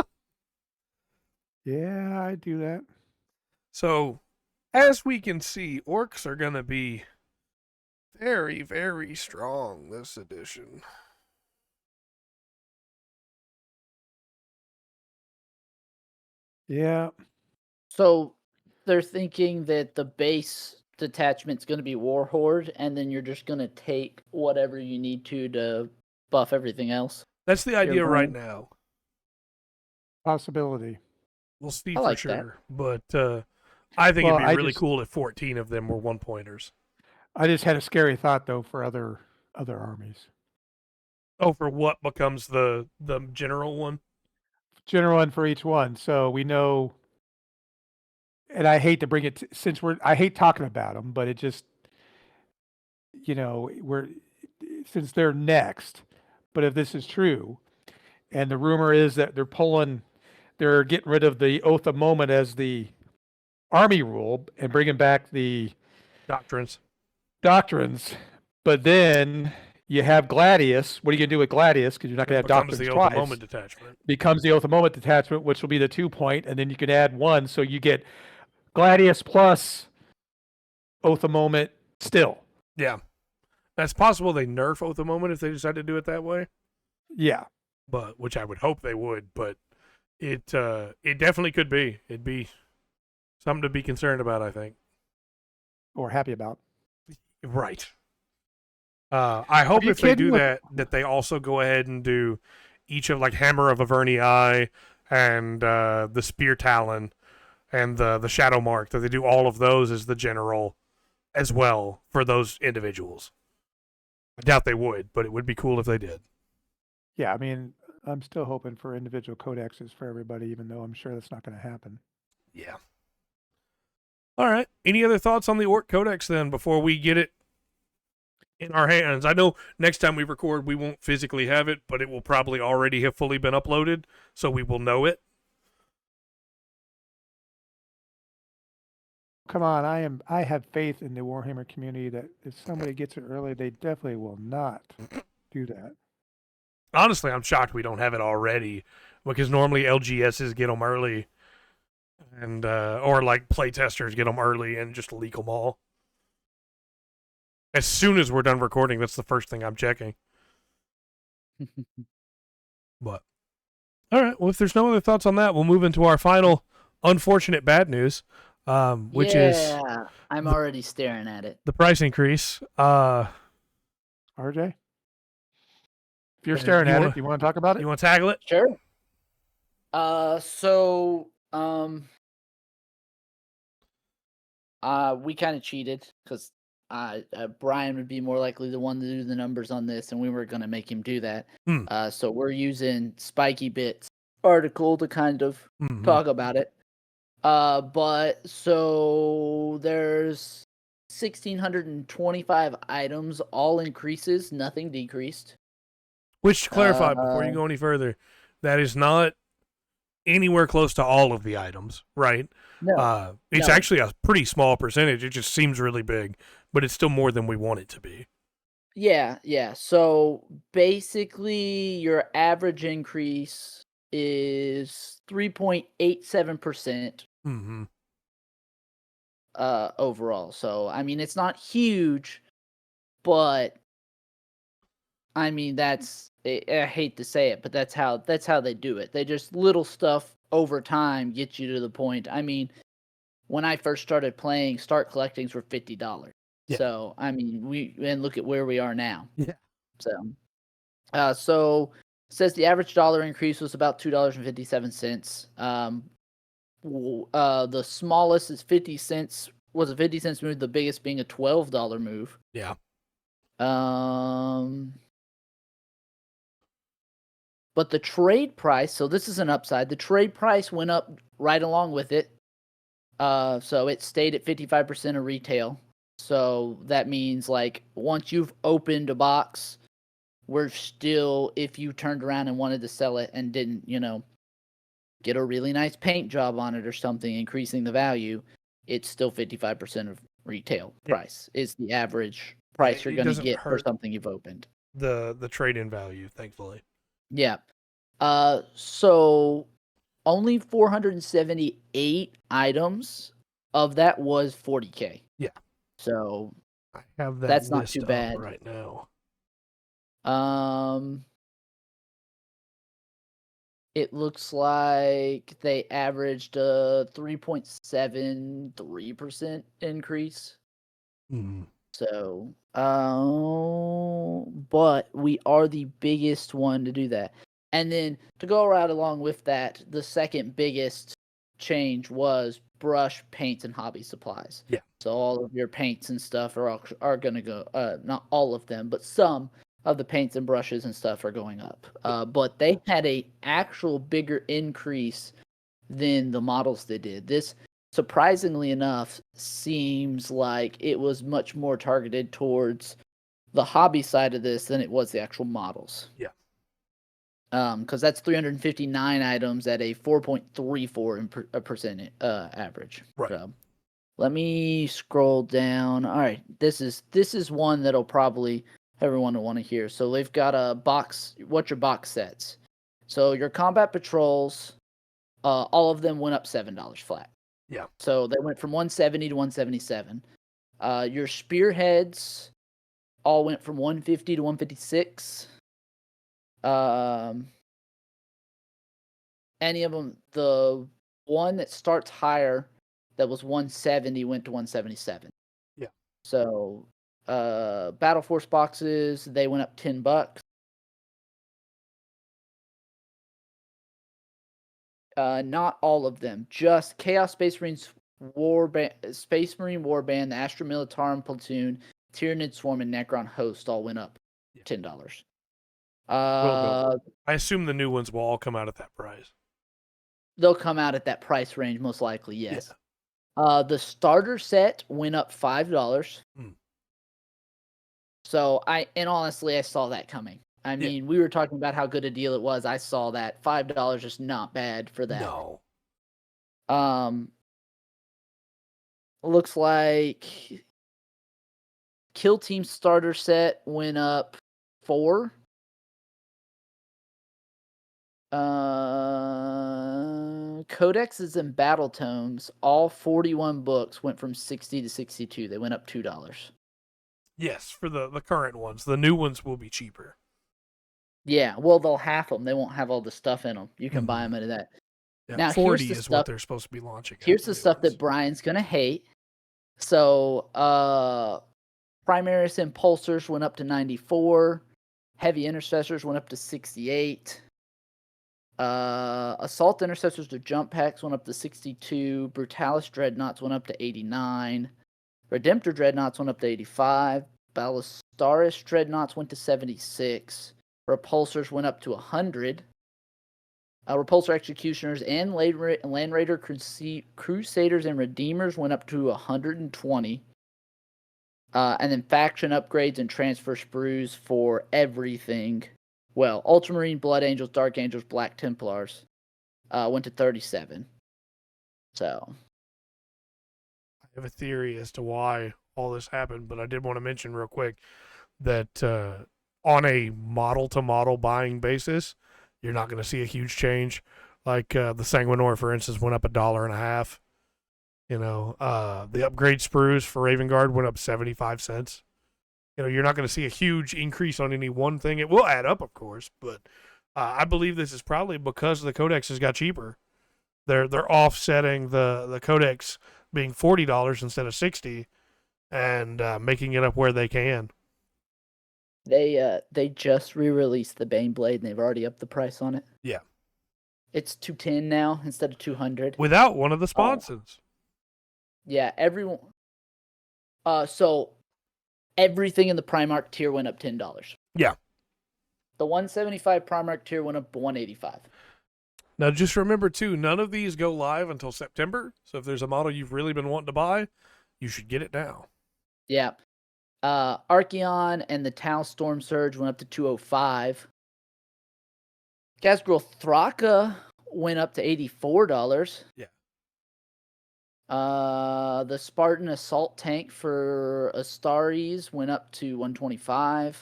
Yeah, I do that. So, as we can see, orcs are going to be very, very strong this edition. Yeah. So they're thinking that the base detachment's going to be Warhorde, and then you're just going to take whatever you need to buff everything else. That's the idea right right. now. Possibility. We'll see I for like sure. But I think Well, it'd be I really just- cool if 14 of them were 1-pointers. I just had a scary thought though for other armies. Oh, for what becomes the general one? General one for each one. So we know, and I hate to bring it I hate talking about them, but it just, since they're next. But if this is true, and the rumor is that they're getting rid of the Oath of Moment as the army rule and bringing back the Doctrines. doctrines, but then you have Gladius. What are you going to do with Gladius? Because you're not going to have Becomes doctrines the twice. Oath of Moment detachment. Becomes the Oath of Moment detachment, which will be the 2-point, and then you can add 1, so you get Gladius plus Oath of Moment still. Yeah. That's possible they nerf Oath of Moment if they decide to do it that way. Yeah. But which I would hope they would, but it definitely could be. It'd be something to be concerned about, I think. Or happy about. Right. I hope you if they do kidding? that they also go ahead and do each of like Hammer of Avernii and the Spear Talon and the Shadow Mark, that they do all of those as the general as well for those individuals. I doubt they would, but it would be cool if they did. Yeah, I mean, I'm still hoping for individual codexes for everybody, even though I'm sure that's not going to happen. Yeah. All right. Any other thoughts on the Ork Codex then before we get it in our hands. I know next time we record, we won't physically have it, but it will probably already have fully been uploaded, so we will know it. Come on, I have faith in the Warhammer community that if somebody gets it early, they definitely will not do that. Honestly, I'm shocked we don't have it already, because normally LGSs get them early, and or like playtesters get them early and just leak them all. As soon as we're done recording, that's the first thing I'm checking. But all right, well, if there's no other thoughts on that, we'll move into our final unfortunate bad news, which is I'm already staring at it. the price increase. RJ, if you're staring you at wanna- it, you want to talk about it? You want to tackle it? Sure. We kind of cheated because Brian would be more likely the one to do the numbers on this, and we were going to make him do that. So we're using Spiky Bit's article to kind of talk about it. But so there's 1,625 items, all increases, nothing decreased. Which, to clarify, before you go any further, that is not anywhere close to all of the items, right? No. It's actually a pretty small percentage. It just seems really big, but it's still more than we want it to be. Yeah. So basically, your average increase is 3.87%. Overall. So I mean, it's not huge, but I mean, I hate to say it, but that's how they do it. They just little stuff over time get you to the point. I mean, when I first started playing, start collectings were $50. Yeah. So I mean, and look at where we are now. Yeah. So it says the average dollar increase was about $2.57. The smallest is 50 cents. Was a 50 cents move. The biggest being a $12 move. Yeah. But the trade price, so this is an upside. The trade price went up right along with it. So it stayed at 55% of retail. So that means like once you've opened a box, we're still, if you turned around and wanted to sell it and didn't, get a really nice paint job on it or something, increasing the value, it's still 55% of retail price is the average price you're going to get for something you've opened. The trade-in value, thankfully. Yeah. So only 478 items of that was 40K. Yeah. So I have that. That's not too bad right now. It looks like they averaged a 3.73% increase. So, but we are the biggest one to do that. And then to go right along with that, the second biggest change was brush, paints, and hobby supplies. Yeah. So all of your paints and stuff are going to go, not all of them, but some of the paints and brushes and stuff are going up. But they had a actual bigger increase than the models they did. This, surprisingly enough, seems like it was much more targeted towards the hobby side of this than it was the actual models. Yeah. Because that's 359 items at a 4.34% average. Right. So, let me scroll down. All right, this is one that'll probably everyone will want to hear. So they've got a box. What's your box sets? So your combat patrols, all of them went up $7 flat. Yeah. So they went from 170 to 177. Your spearheads all went from 150 to 156. Any of them, the one that starts higher that was 170 went to 177. Yeah. So Battle Force boxes, they went up $10. Not all of them, just Chaos Space Marines Space Marine Warband, the Astra Militarum Platoon, Tyranid Swarm, and Necron Host all went up $10. I assume the new ones will all come out at that price. They'll come out at that price range, most likely, yes. Yeah. The starter set went up $5. So and honestly, I saw that coming. I mean, we were talking about how good a deal it was. I saw that $5 is not bad for that. No. Looks like Kill Team starter set went up 4. Codexes and battle tomes, all 41 books went from 60 to 62. They went up $2. Yes, for the current ones. The new ones will be cheaper. Yeah, well, they'll half them. They won't have all the stuff in them. You can buy them into that. Yeah, Now, 40 here's the is stuff, what they're supposed to be launching. Here's the stuff that Brian's going to hate. So, Primaris Impulsors went up to 94. Heavy Intercessors went up to 68. Assault Intercessors to Jump Packs went up to 62. Brutalis Dreadnoughts went up to 89. Redemptor Dreadnoughts went up to 85. Ballistaris Dreadnoughts went to 76. Repulsors went up to 100. Repulsor Executioners and Land Raider Crusaders and Redeemers went up to 120. And then faction upgrades and transfer sprues for everything. Well, Ultramarine, Blood Angels, Dark Angels, Black Templars went to 37. So I have a theory as to why all this happened, but I did want to mention real quick that on a model-to-model buying basis, you're not going to see a huge change. Like the Sanguinor, for instance, went up $1.50. You know, the upgrade sprues for Raven Guard went up 75 cents. You know, you're not going to see a huge increase on any one thing. It will add up, of course, but I believe this is probably because the codexes got cheaper. They're offsetting the codex being $40 instead of $60, and making it up where they can. They just re-released the Baneblade and they've already upped the price on it. Yeah, it's $210 now instead of $200 without one of the sponsors. Yeah, everyone. So everything in the Primarch tier went up $10. Yeah. The 175 Primarch tier went up $185. Now, just remember, too, none of these go live until September. So if there's a model you've really been wanting to buy, you should get it now. Yeah. Archeon and the Tau Storm Surge went up to $205. Gazgrel Thraka went up to $84. Yeah. The Spartan Assault Tank for Astaris went up to $125.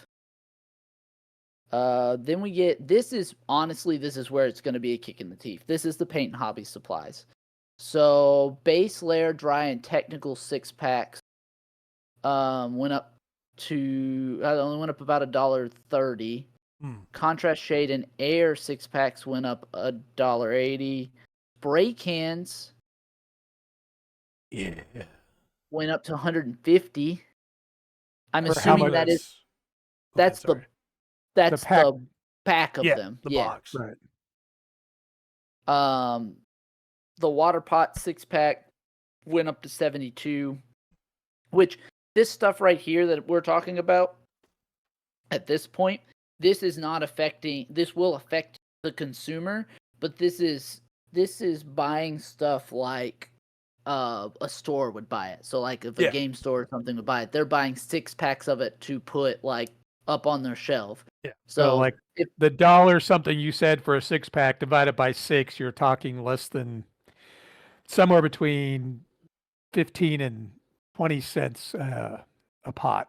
Then we get, this is where it's going to be a kick in the teeth. This is the Paint and Hobby Supplies. So base layer, dry, and technical 6-packs went up to, only went up about $1.30. Contrast shade and air 6-packs went up $1.80. Spray cans went up to $150. I'm assuming that's the pack of them. The box. Right. The water pot 6-pack went up to $72. Which this stuff right here that we're talking about at this point, this will affect the consumer, but this is buying stuff like a store would buy it. So like if a game store or something would buy it, they're buying 6-packs of it to put like up on their shelf. Yeah. So like if the dollar something you said for a 6-pack divided by 6, you're talking less than somewhere between 15 and 20 cents a pot.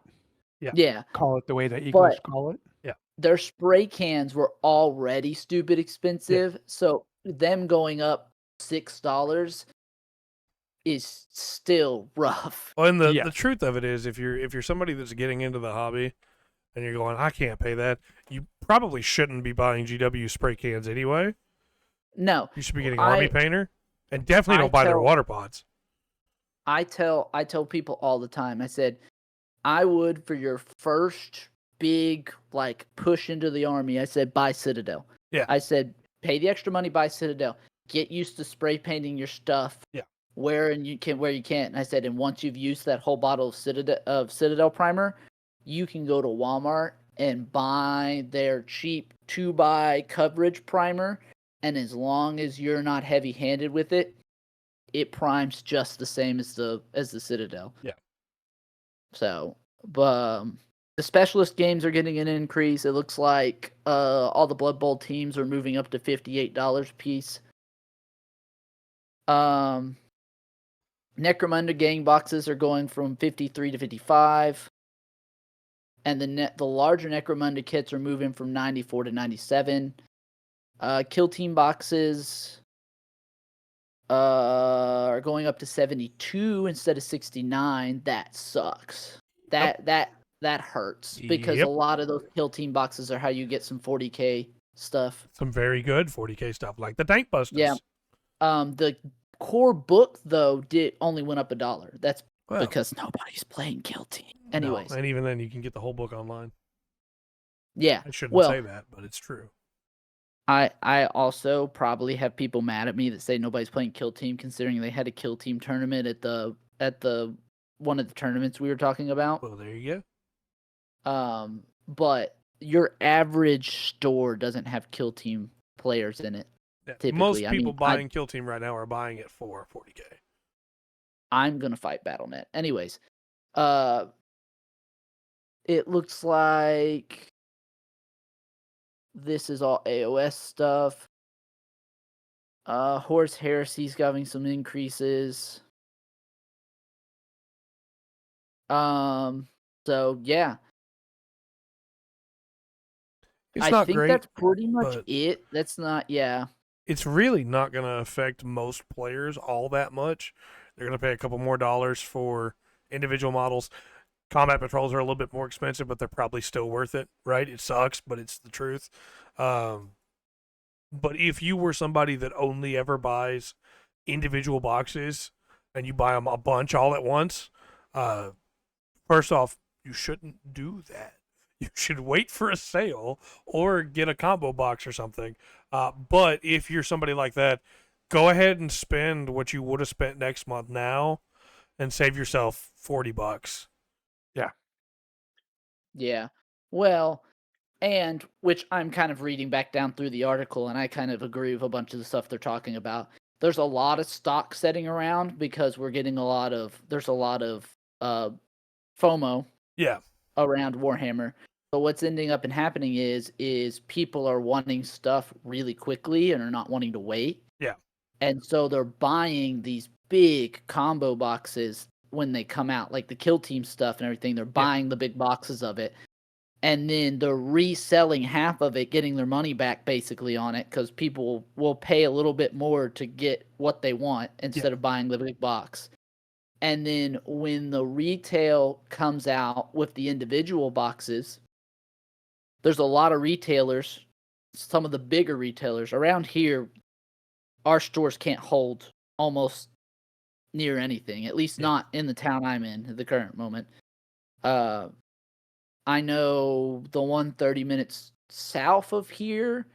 Yeah. Call it the way the Eagles call it. Yeah. Their spray cans were already stupid expensive, so them going up $6 is still rough. Well, and the truth of it is, if you're somebody that's getting into the hobby and you're going, I can't pay that, you probably shouldn't be buying GW spray cans anyway. No. You should be getting Army Painter, and definitely don't buy their water pots. I tell people all the time, I said, I would, for your first big like push into the army, I said buy Citadel. Yeah. I said pay the extra money, buy Citadel. Get used to spray painting your stuff. Yeah. Where you can't. And I said, and once you've used that whole bottle of Citadel primer, you can go to Walmart and buy their cheap 2x coverage primer, and as long as you're not heavy-handed with it, it primes just the same as the Citadel. Yeah. So, but The specialist games are getting an increase. It looks like all the Blood Bowl teams are moving up to $58 a piece. Necromunda gang boxes are going from 53 to 55. And the larger Necromunda kits are moving from 94 to 97. Kill team boxes are going up to 72 instead of 69. That sucks. That hurts because Yep. a lot of those kill team boxes are how you get some 40K stuff. Some very good 40K stuff, like the Tank Busters. Yeah. The core book though only went up $1. That's because nobody's playing kill team. Anyways, no, and even then you can get the whole book online. Yeah. I shouldn't say that, but it's true. I also probably have people mad at me that say nobody's playing kill team, considering they had a kill team tournament at the one of the tournaments we were talking about. Well, there you go. But your average store doesn't have kill team players in it. Yeah, typically. most people buying kill team right now are buying it for 40K. I'm gonna fight BattleNet. Anyways, it looks like this is all AOS stuff. Horse Heresy's having some increases. So yeah. It's not think great, that's pretty much it. That's not, yeah. It's really not going to affect most players all that much. They're going to pay a couple more dollars for individual models. Combat patrols are a little bit more expensive, but they're probably still worth it, right? It sucks, but it's the truth. But if you were somebody that only ever buys individual boxes and you buy them a bunch all at once, first off, you shouldn't do that. You should wait for a sale or get a combo box or something. But if you're somebody like that, go ahead and spend what you would have spent next month now and save yourself $40. Yeah. Well, and which I'm kind of reading back down through the article, and I kind of agree with a bunch of the stuff they're talking about. There's a lot of stock setting around because we're getting there's a lot of FOMO around Warhammer. So what's ending up and happening is people are wanting stuff really quickly and are not wanting to wait. Yeah. And so they're buying these big combo boxes when they come out, like the kill team stuff and everything. They're buying the big boxes of it. And then they're reselling half of it, getting their money back basically on it, because people will pay a little bit more to get what they want instead of buying the big box. And then when the retail comes out with the individual boxes, there's a lot of retailers, some of the bigger retailers around here, our stores can't hold almost near anything, at least not in the town I'm in at the current moment. I know the one 30 minutes south of here,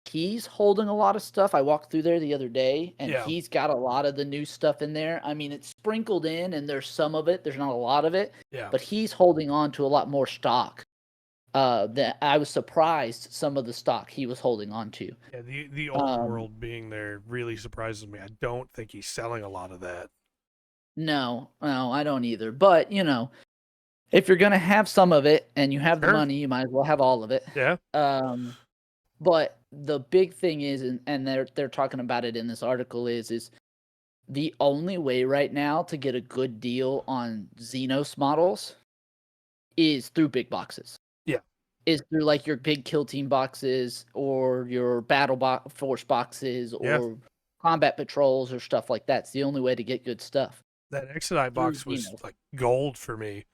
he's holding a lot of stuff. I walked through there the other day, and he's got a lot of the new stuff in there. I mean, it's sprinkled in, and there's some of it. There's not a lot of it. Yeah. But he's holding on to a lot more stock. That I was surprised some of the stock he was holding on to. Yeah, the old world being there really surprises me. I don't think he's selling a lot of that. No, I don't either. But, if you're going to have some of it and you have the money, you might as well have all of it. Yeah. But the big thing is, and they're talking about it in this article, is the only way right now to get a good deal on Xenos models is through big boxes. Yeah. Is through like your big kill team boxes or your battle force boxes or combat patrols or stuff like that. It's the only way to get good stuff. That Exodite box was like gold for me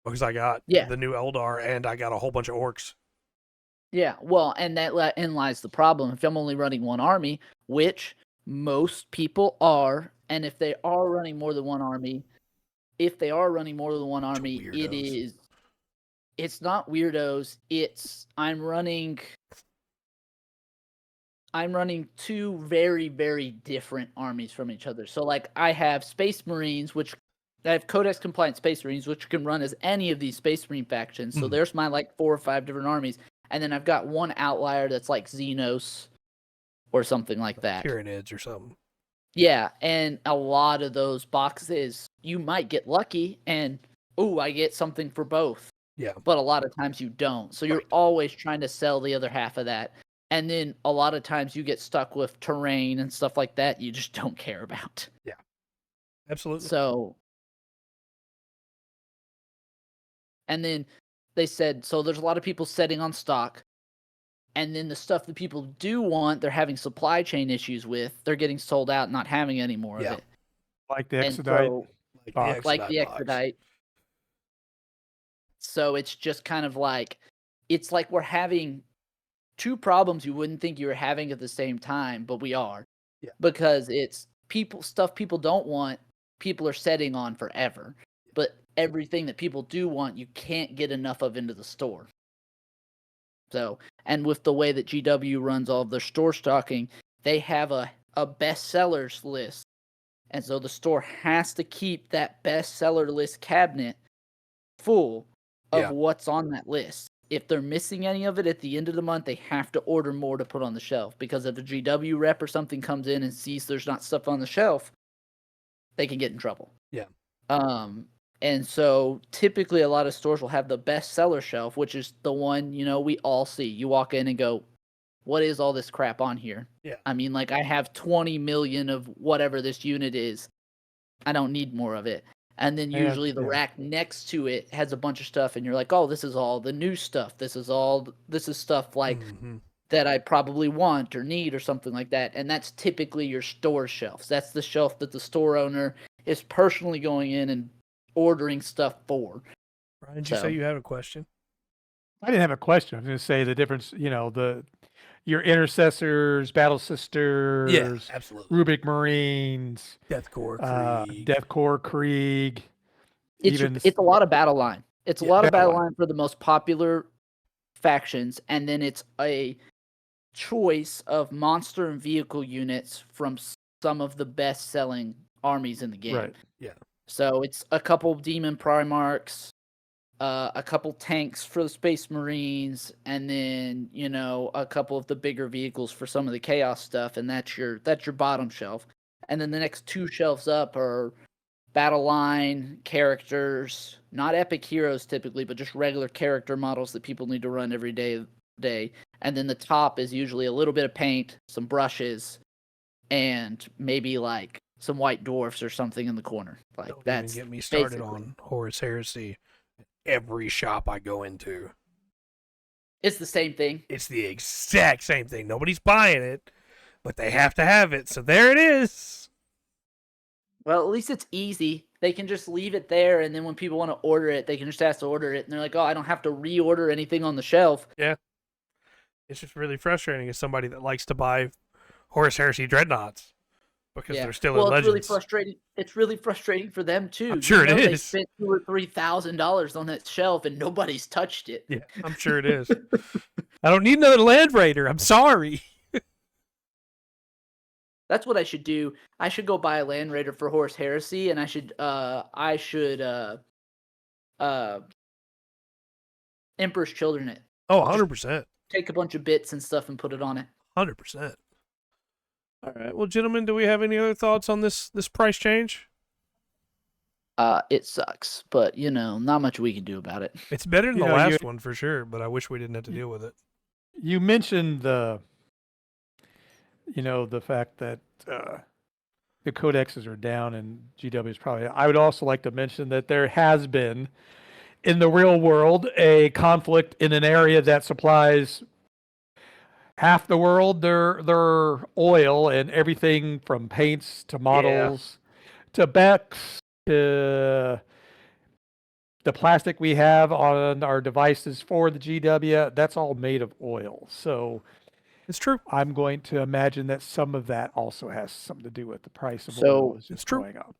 because I got the new Eldar and I got a whole bunch of orcs. Yeah, well, and that in lies the problem. If I'm only running one army, which most people are, and if they are running more than one army, it's not weirdos. I'm running two very, very different armies from each other. So, like, I have Space Marines, I have Codex compliant Space Marines, which can run as any of these Space Marine factions. So there's my, 4 or 5 different armies. And then I've got one outlier that's like Xenos or something like that. Tyranids or something. Yeah, and a lot of those boxes, you might get lucky and, I get something for both. Yeah. But a lot of times you don't. So you're Right. always trying to sell the other half of that. And then a lot of times you get stuck with terrain and stuff like that you just don't care about. Yeah. Absolutely. So, and then they said, so there's a lot of people setting on stock. And then the stuff that people do want, they're having supply chain issues with. They're getting sold out, not having any more of Yeah. it. Like the And Exodite so, Like box. like the box. Expedite. So it's just kind of like, it's like we're having two problems you wouldn't think you were having at the same time, but we are. Yeah. Because it's stuff people don't want, people are setting on forever. But everything that people do want, you can't get enough of into the store. So, and with the way that GW runs all of their store stocking, they have a bestsellers list. And so the store has to keep that bestseller list cabinet full of what's on that list. If they're missing any of it at the end of the month, they have to order more to put on the shelf. Because if a GW rep or something comes in and sees there's not stuff on the shelf, they can get in trouble. Yeah. And so typically a lot of stores will have the bestseller shelf, which is the one, we all see. You walk in and go, what is all this crap on here? Yeah. I mean, like, I have 20 million of whatever this unit is. I don't need more of it. And then usually the rack next to it has a bunch of stuff, and you're like, oh, this is all the new stuff. This is stuff like that I probably want or need or something like that. And that's typically your store shelves. That's the shelf that the store owner is personally going in and ordering stuff for. Ryan, did you say you had a question? I didn't have a question. I was going to say the difference, your intercessors, battle sisters, absolutely. Rubik Marines, Deathcore Krieg. It's a lot of battle line. It's a lot of battle line for the most popular factions, and then it's a choice of monster and vehicle units from some of the best selling armies in the game. Right. Yeah. So it's a couple demon Primarchs, a couple tanks for the Space Marines, and then a couple of the bigger vehicles for some of the chaos stuff, and that's your bottom shelf. And then the next two shelves up are battle line characters, not epic heroes typically, but just regular character models that people need to run every day. And then the top is usually a little bit of paint, some brushes, and maybe like some white dwarfs or something in the corner. Like, don't that's even get me started basically on Horus Heresy. Every shop I go into, it's the same thing. It's the exact same thing. Nobody's buying it, but they have to have it. So there it is. Well, at least it's easy. They can just leave it there, and then when people want to order it, they can just ask to order it, and they're like, oh, I don't have to reorder anything on the shelf. Yeah. It's just really frustrating as somebody that likes to buy Horus Heresy Dreadnoughts because they're still in Legends. It's really frustrating for them, too. I'm sure it is. They spent $2,000 or $3,000 on that shelf, and nobody's touched it. Yeah, I'm sure it is. I don't need another Land Raider. I'm sorry. That's what I should do. I should go buy a Land Raider for Horus Heresy, and I should Emperor's Children it. Oh, 100%. Take a bunch of bits and stuff and put it on it. 100%. All right. Well, gentlemen, do we have any other thoughts on this price change? It sucks, but not much we can do about it. It's better than the last one for sure, but I wish we didn't have to deal with it. You mentioned the fact that the codexes are down and GW is probably. I would also like to mention that there has been, in the real world, a conflict in an area that supplies half the world their oil and everything from paints to models to Becks to the plastic we have on our devices for the GW. That's all made of oil. So it's true. I'm going to imagine that some of that also has something to do with the price of oil is just going up.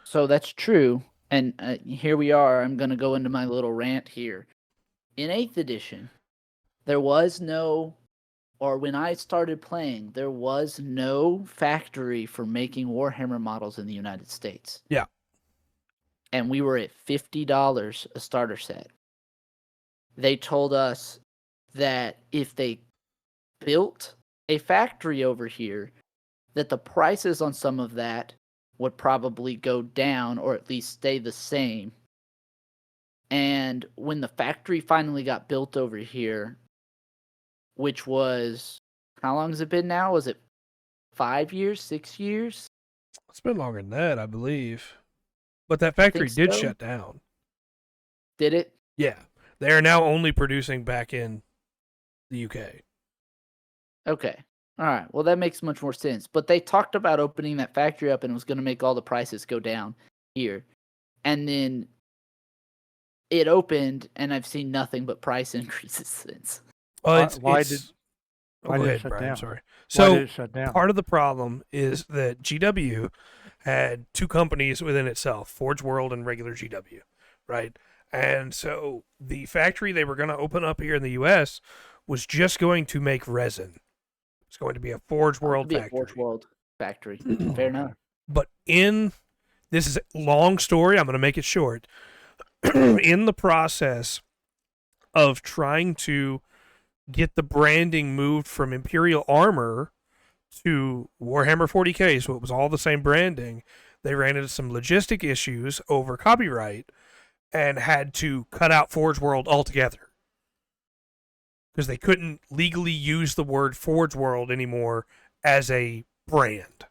So that's true. And here we are. I'm going to go into my little rant here. In 8th edition, there was no, or when I started playing, there was no factory for making Warhammer models in the United States. Yeah. And we were at $50 a starter set. They told us that if they built a factory over here, that the prices on some of that would probably go down or at least stay the same And when the factory finally got built over here, which was, how long has it been now? Was it 5 years, 6 years? It's been longer than that, I believe. But that I factory think did so. shut down. Did it? Yeah. They are now only producing back in the UK. Okay. All right. Well, that makes much more sense. But they talked about opening that factory up and it was going to make all the prices go down here. And then it opened and I've seen nothing but price increases since. Well, Why it's... did Oh, why go did it ahead, shut Brian. down? Sorry. Why did So it shut down? part of the problem is that GW had two companies within itself, Forge World and regular GW, right? And so the factory they were going to open up here in the US was just going to make resin. It's going to be a Forge World Be a factory. Forge World factory. Fair enough. But this is a long story, I'm going to make it short. In the process of trying to get the branding moved from Imperial Armor to Warhammer 40K, so it was all the same branding, they ran into some logistic issues over copyright and had to cut out Forge World altogether because they couldn't legally use the word Forge World anymore as a brand.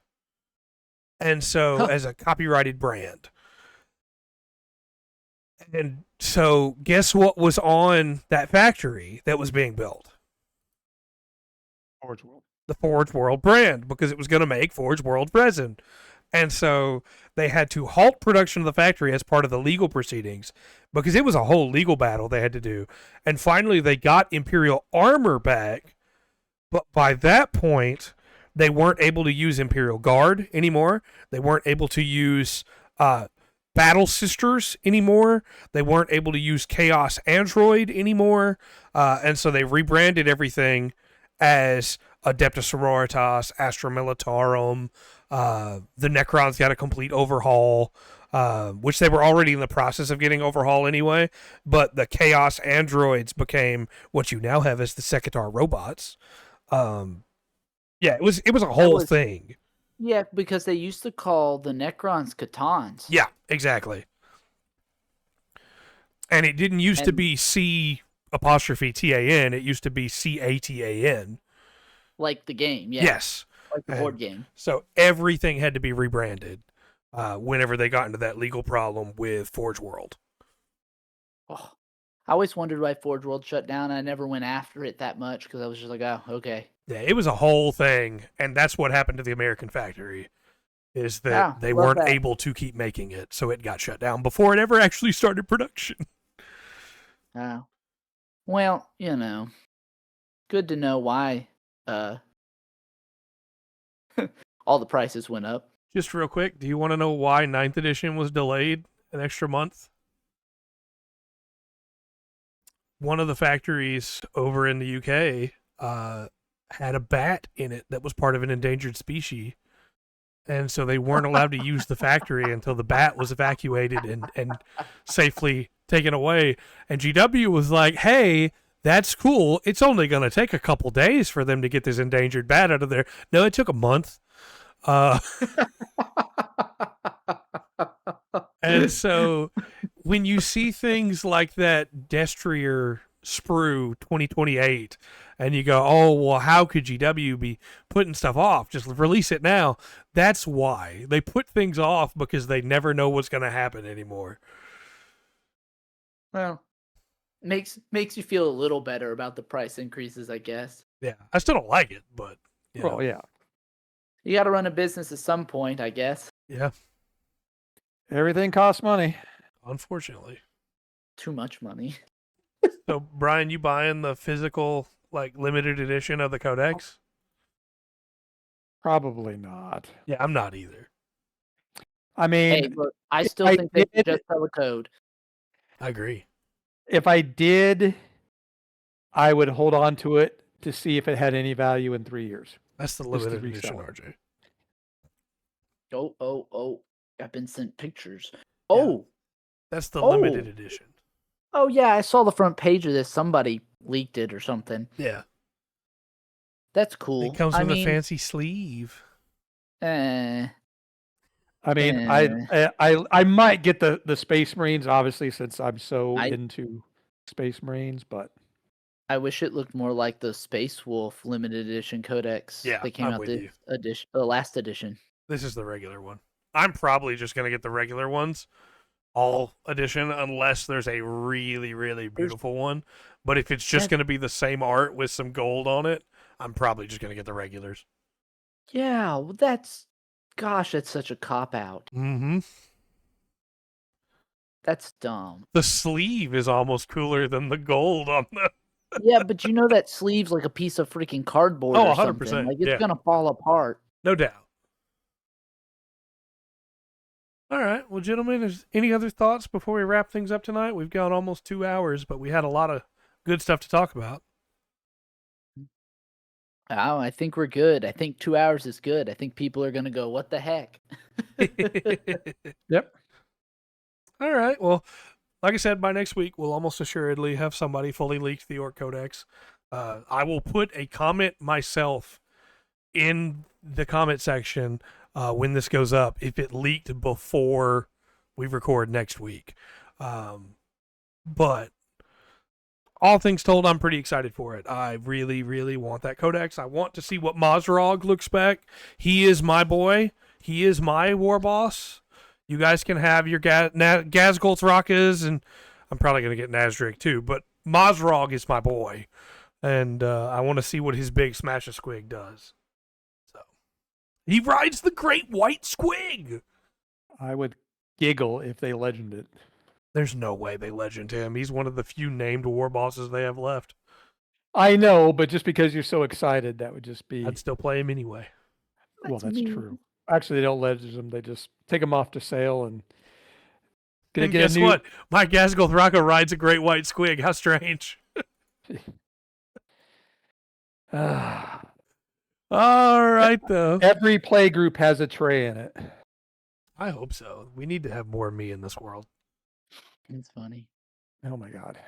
And so, as a copyrighted brand. And so, guess what was on that factory that was being built? Forge World. The Forge World brand, because it was going to make Forge World resin. And so they had to halt production of the factory as part of the legal proceedings because it was a whole legal battle they had to do. And finally, they got Imperial Armor back. But by that point, they weren't able to use Imperial Guard anymore. They weren't able to use Battle Sisters anymore. They weren't able to use Chaos Android anymore. And so they rebranded everything as Adepta Sororitas, Astra Militarum. The Necrons got a complete overhaul, which they were already in the process of getting overhaul anyway. But the Chaos Androids became what you now have as the Sekitar robots. Yeah, it was a whole thing. Yeah, because they used to call the Necrons Catons. Yeah, exactly. And it didn't used to be C''TAN. It used to be CATAN. Like the game, yeah. Yes. Like the board game. So everything had to be rebranded whenever they got into that legal problem with Forge World. Oh, I always wondered why Forge World shut down. I never went after it that much because I was just like, oh, okay. Yeah, it was a whole thing, and that's what happened to the American factory, is that they weren't able to keep making it, so it got shut down before it ever actually started production. Oh. Well, good to know why all the prices went up. Just real quick, do you want to know why 9th edition was delayed an extra month? One of the factories over in the UK had a bat in it that was part of an endangered species. And so they weren't allowed to use the factory until the bat was evacuated and safely taken away. And GW was like, hey, that's cool. It's only going to take a couple days for them to get this endangered bat out of there. No, it took a month. And so when you see things like that Destrier Sprue 2028 and you go, oh, well, how could GW be putting stuff off? Just release it now. That's why. They put things off because they never know what's going to happen anymore. Well, makes you feel a little better about the price increases, I guess. Yeah, I still don't like it, but... Well, yeah. You got to run a business at some point, I guess. Yeah. Everything costs money. Unfortunately. Too much money. So, Brian, you buying the physical, limited edition of the Codex? Probably not. Yeah, I'm not either. I mean... Hey, look, I still think they should just sell a code. I agree. If I did, I would hold on to it to see if it had any value in 3 years. That's the limited edition, RJ. Oh. I've been sent pictures. Yeah. Oh. That's the limited edition. Oh, yeah, I saw the front page of this. Somebody leaked it or something. Yeah. That's cool. It comes with a fancy sleeve. I I mean, Eh, I might get the Space Marines, obviously, since I'm so I into Space Marines, but I wish it looked more like the Space Wolf limited edition codex Yeah, that came I'm out with this you. edition, the last edition. This is the regular one. I'm probably just gonna get the regular ones, all edition, unless there's a really, really There's beautiful one. But if it's just that, gonna be the same art with some gold on it, I'm probably just gonna get the regulars. yeah, well, that's such a cop out. Mm-hmm. That's dumb. The sleeve is almost cooler than the gold on the. Yeah, but you know that sleeve's like a piece of freaking cardboard Oh, or something. 100%. Like it's Yeah, gonna fall apart. no doubt. All right. Well, gentlemen, is any other thoughts before we wrap things up tonight? We've gone almost 2 hours, but we had a lot of good stuff to talk about. Oh, I think we're good. I think 2 hours is good. I think people are gonna go, "What the heck?" yep. All right. Well, like I said, by next week, we'll almost assuredly have somebody fully leaked the Ork Codex. I will put a comment myself in the comment section when this goes up if it leaked before we record next week. But all things told, I'm pretty excited for it. I really, really want that codex. I want to see what Mazrog looks back. He is my boy. He is my war boss. You guys can have your Gazgul's Rakas, and I'm probably going to get Nazdrik too, but Mazrog is my boy. And I want to see what his big Smash a Squig does. So he rides the great white squig. I would giggle if they legend it. There's no way they legend him. He's one of the few named war bosses they have left. I know, but just because you're so excited, that would just be. I'd still play him anyway. Well, that's me. true. Actually, they don't legend them. They just take them off to sale and And guess what? My Gazgul Thraka rides a great white squig. How strange. Ah. All right, though. Every play group has a tray in it. I hope so. We need to have more me in this world. It's funny. Oh my god.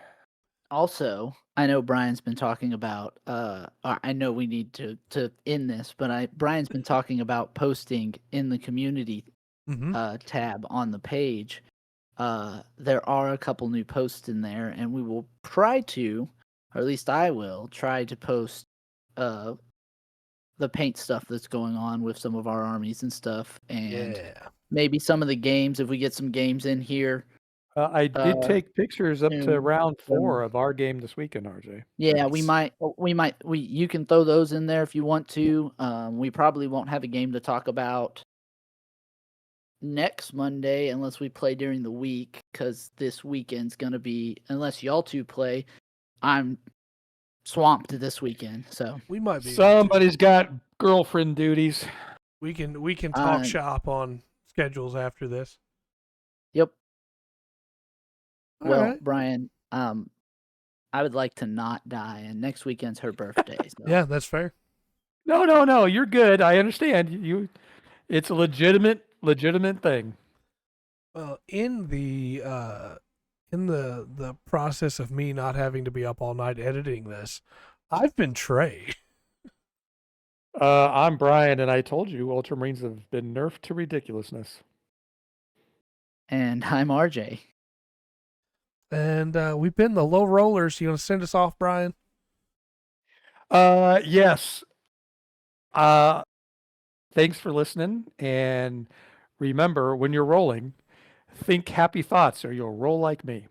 Also, I know Brian's been talking about. I know we need to end this, but Brian's been talking about posting in the community tab on the page. There are a couple new posts in there, and we will try to, or at least I will try to post the paint stuff that's going on with some of our armies and stuff, and maybe some of the games if we get some games in here. I did take pictures up to round 4 um, of our game this weekend, RJ. Yeah, Nice. you can throw those in there if you want to. We probably won't have a game to talk about next Monday unless we play during the week, because this weekend's gonna be, unless y'all two play, I'm swamped this weekend. So We might be. Somebody's got girlfriend duties. We can talk shop on schedules after this. Yep. All Well, right. Brian, I would like to not die, and next weekend's her birthday. So. Yeah, that's fair. No, you're good. I understand. It's a legitimate thing. Well, in the process of me not having to be up all night editing this, I've been Trey. I'm Brian, and I told you Ultramarines have been nerfed to ridiculousness. And I'm RJ. And we've been the low rollers. You want to send us off, Brian? Yes. Thanks for listening, and remember, when you're rolling, think happy thoughts or you'll roll like me.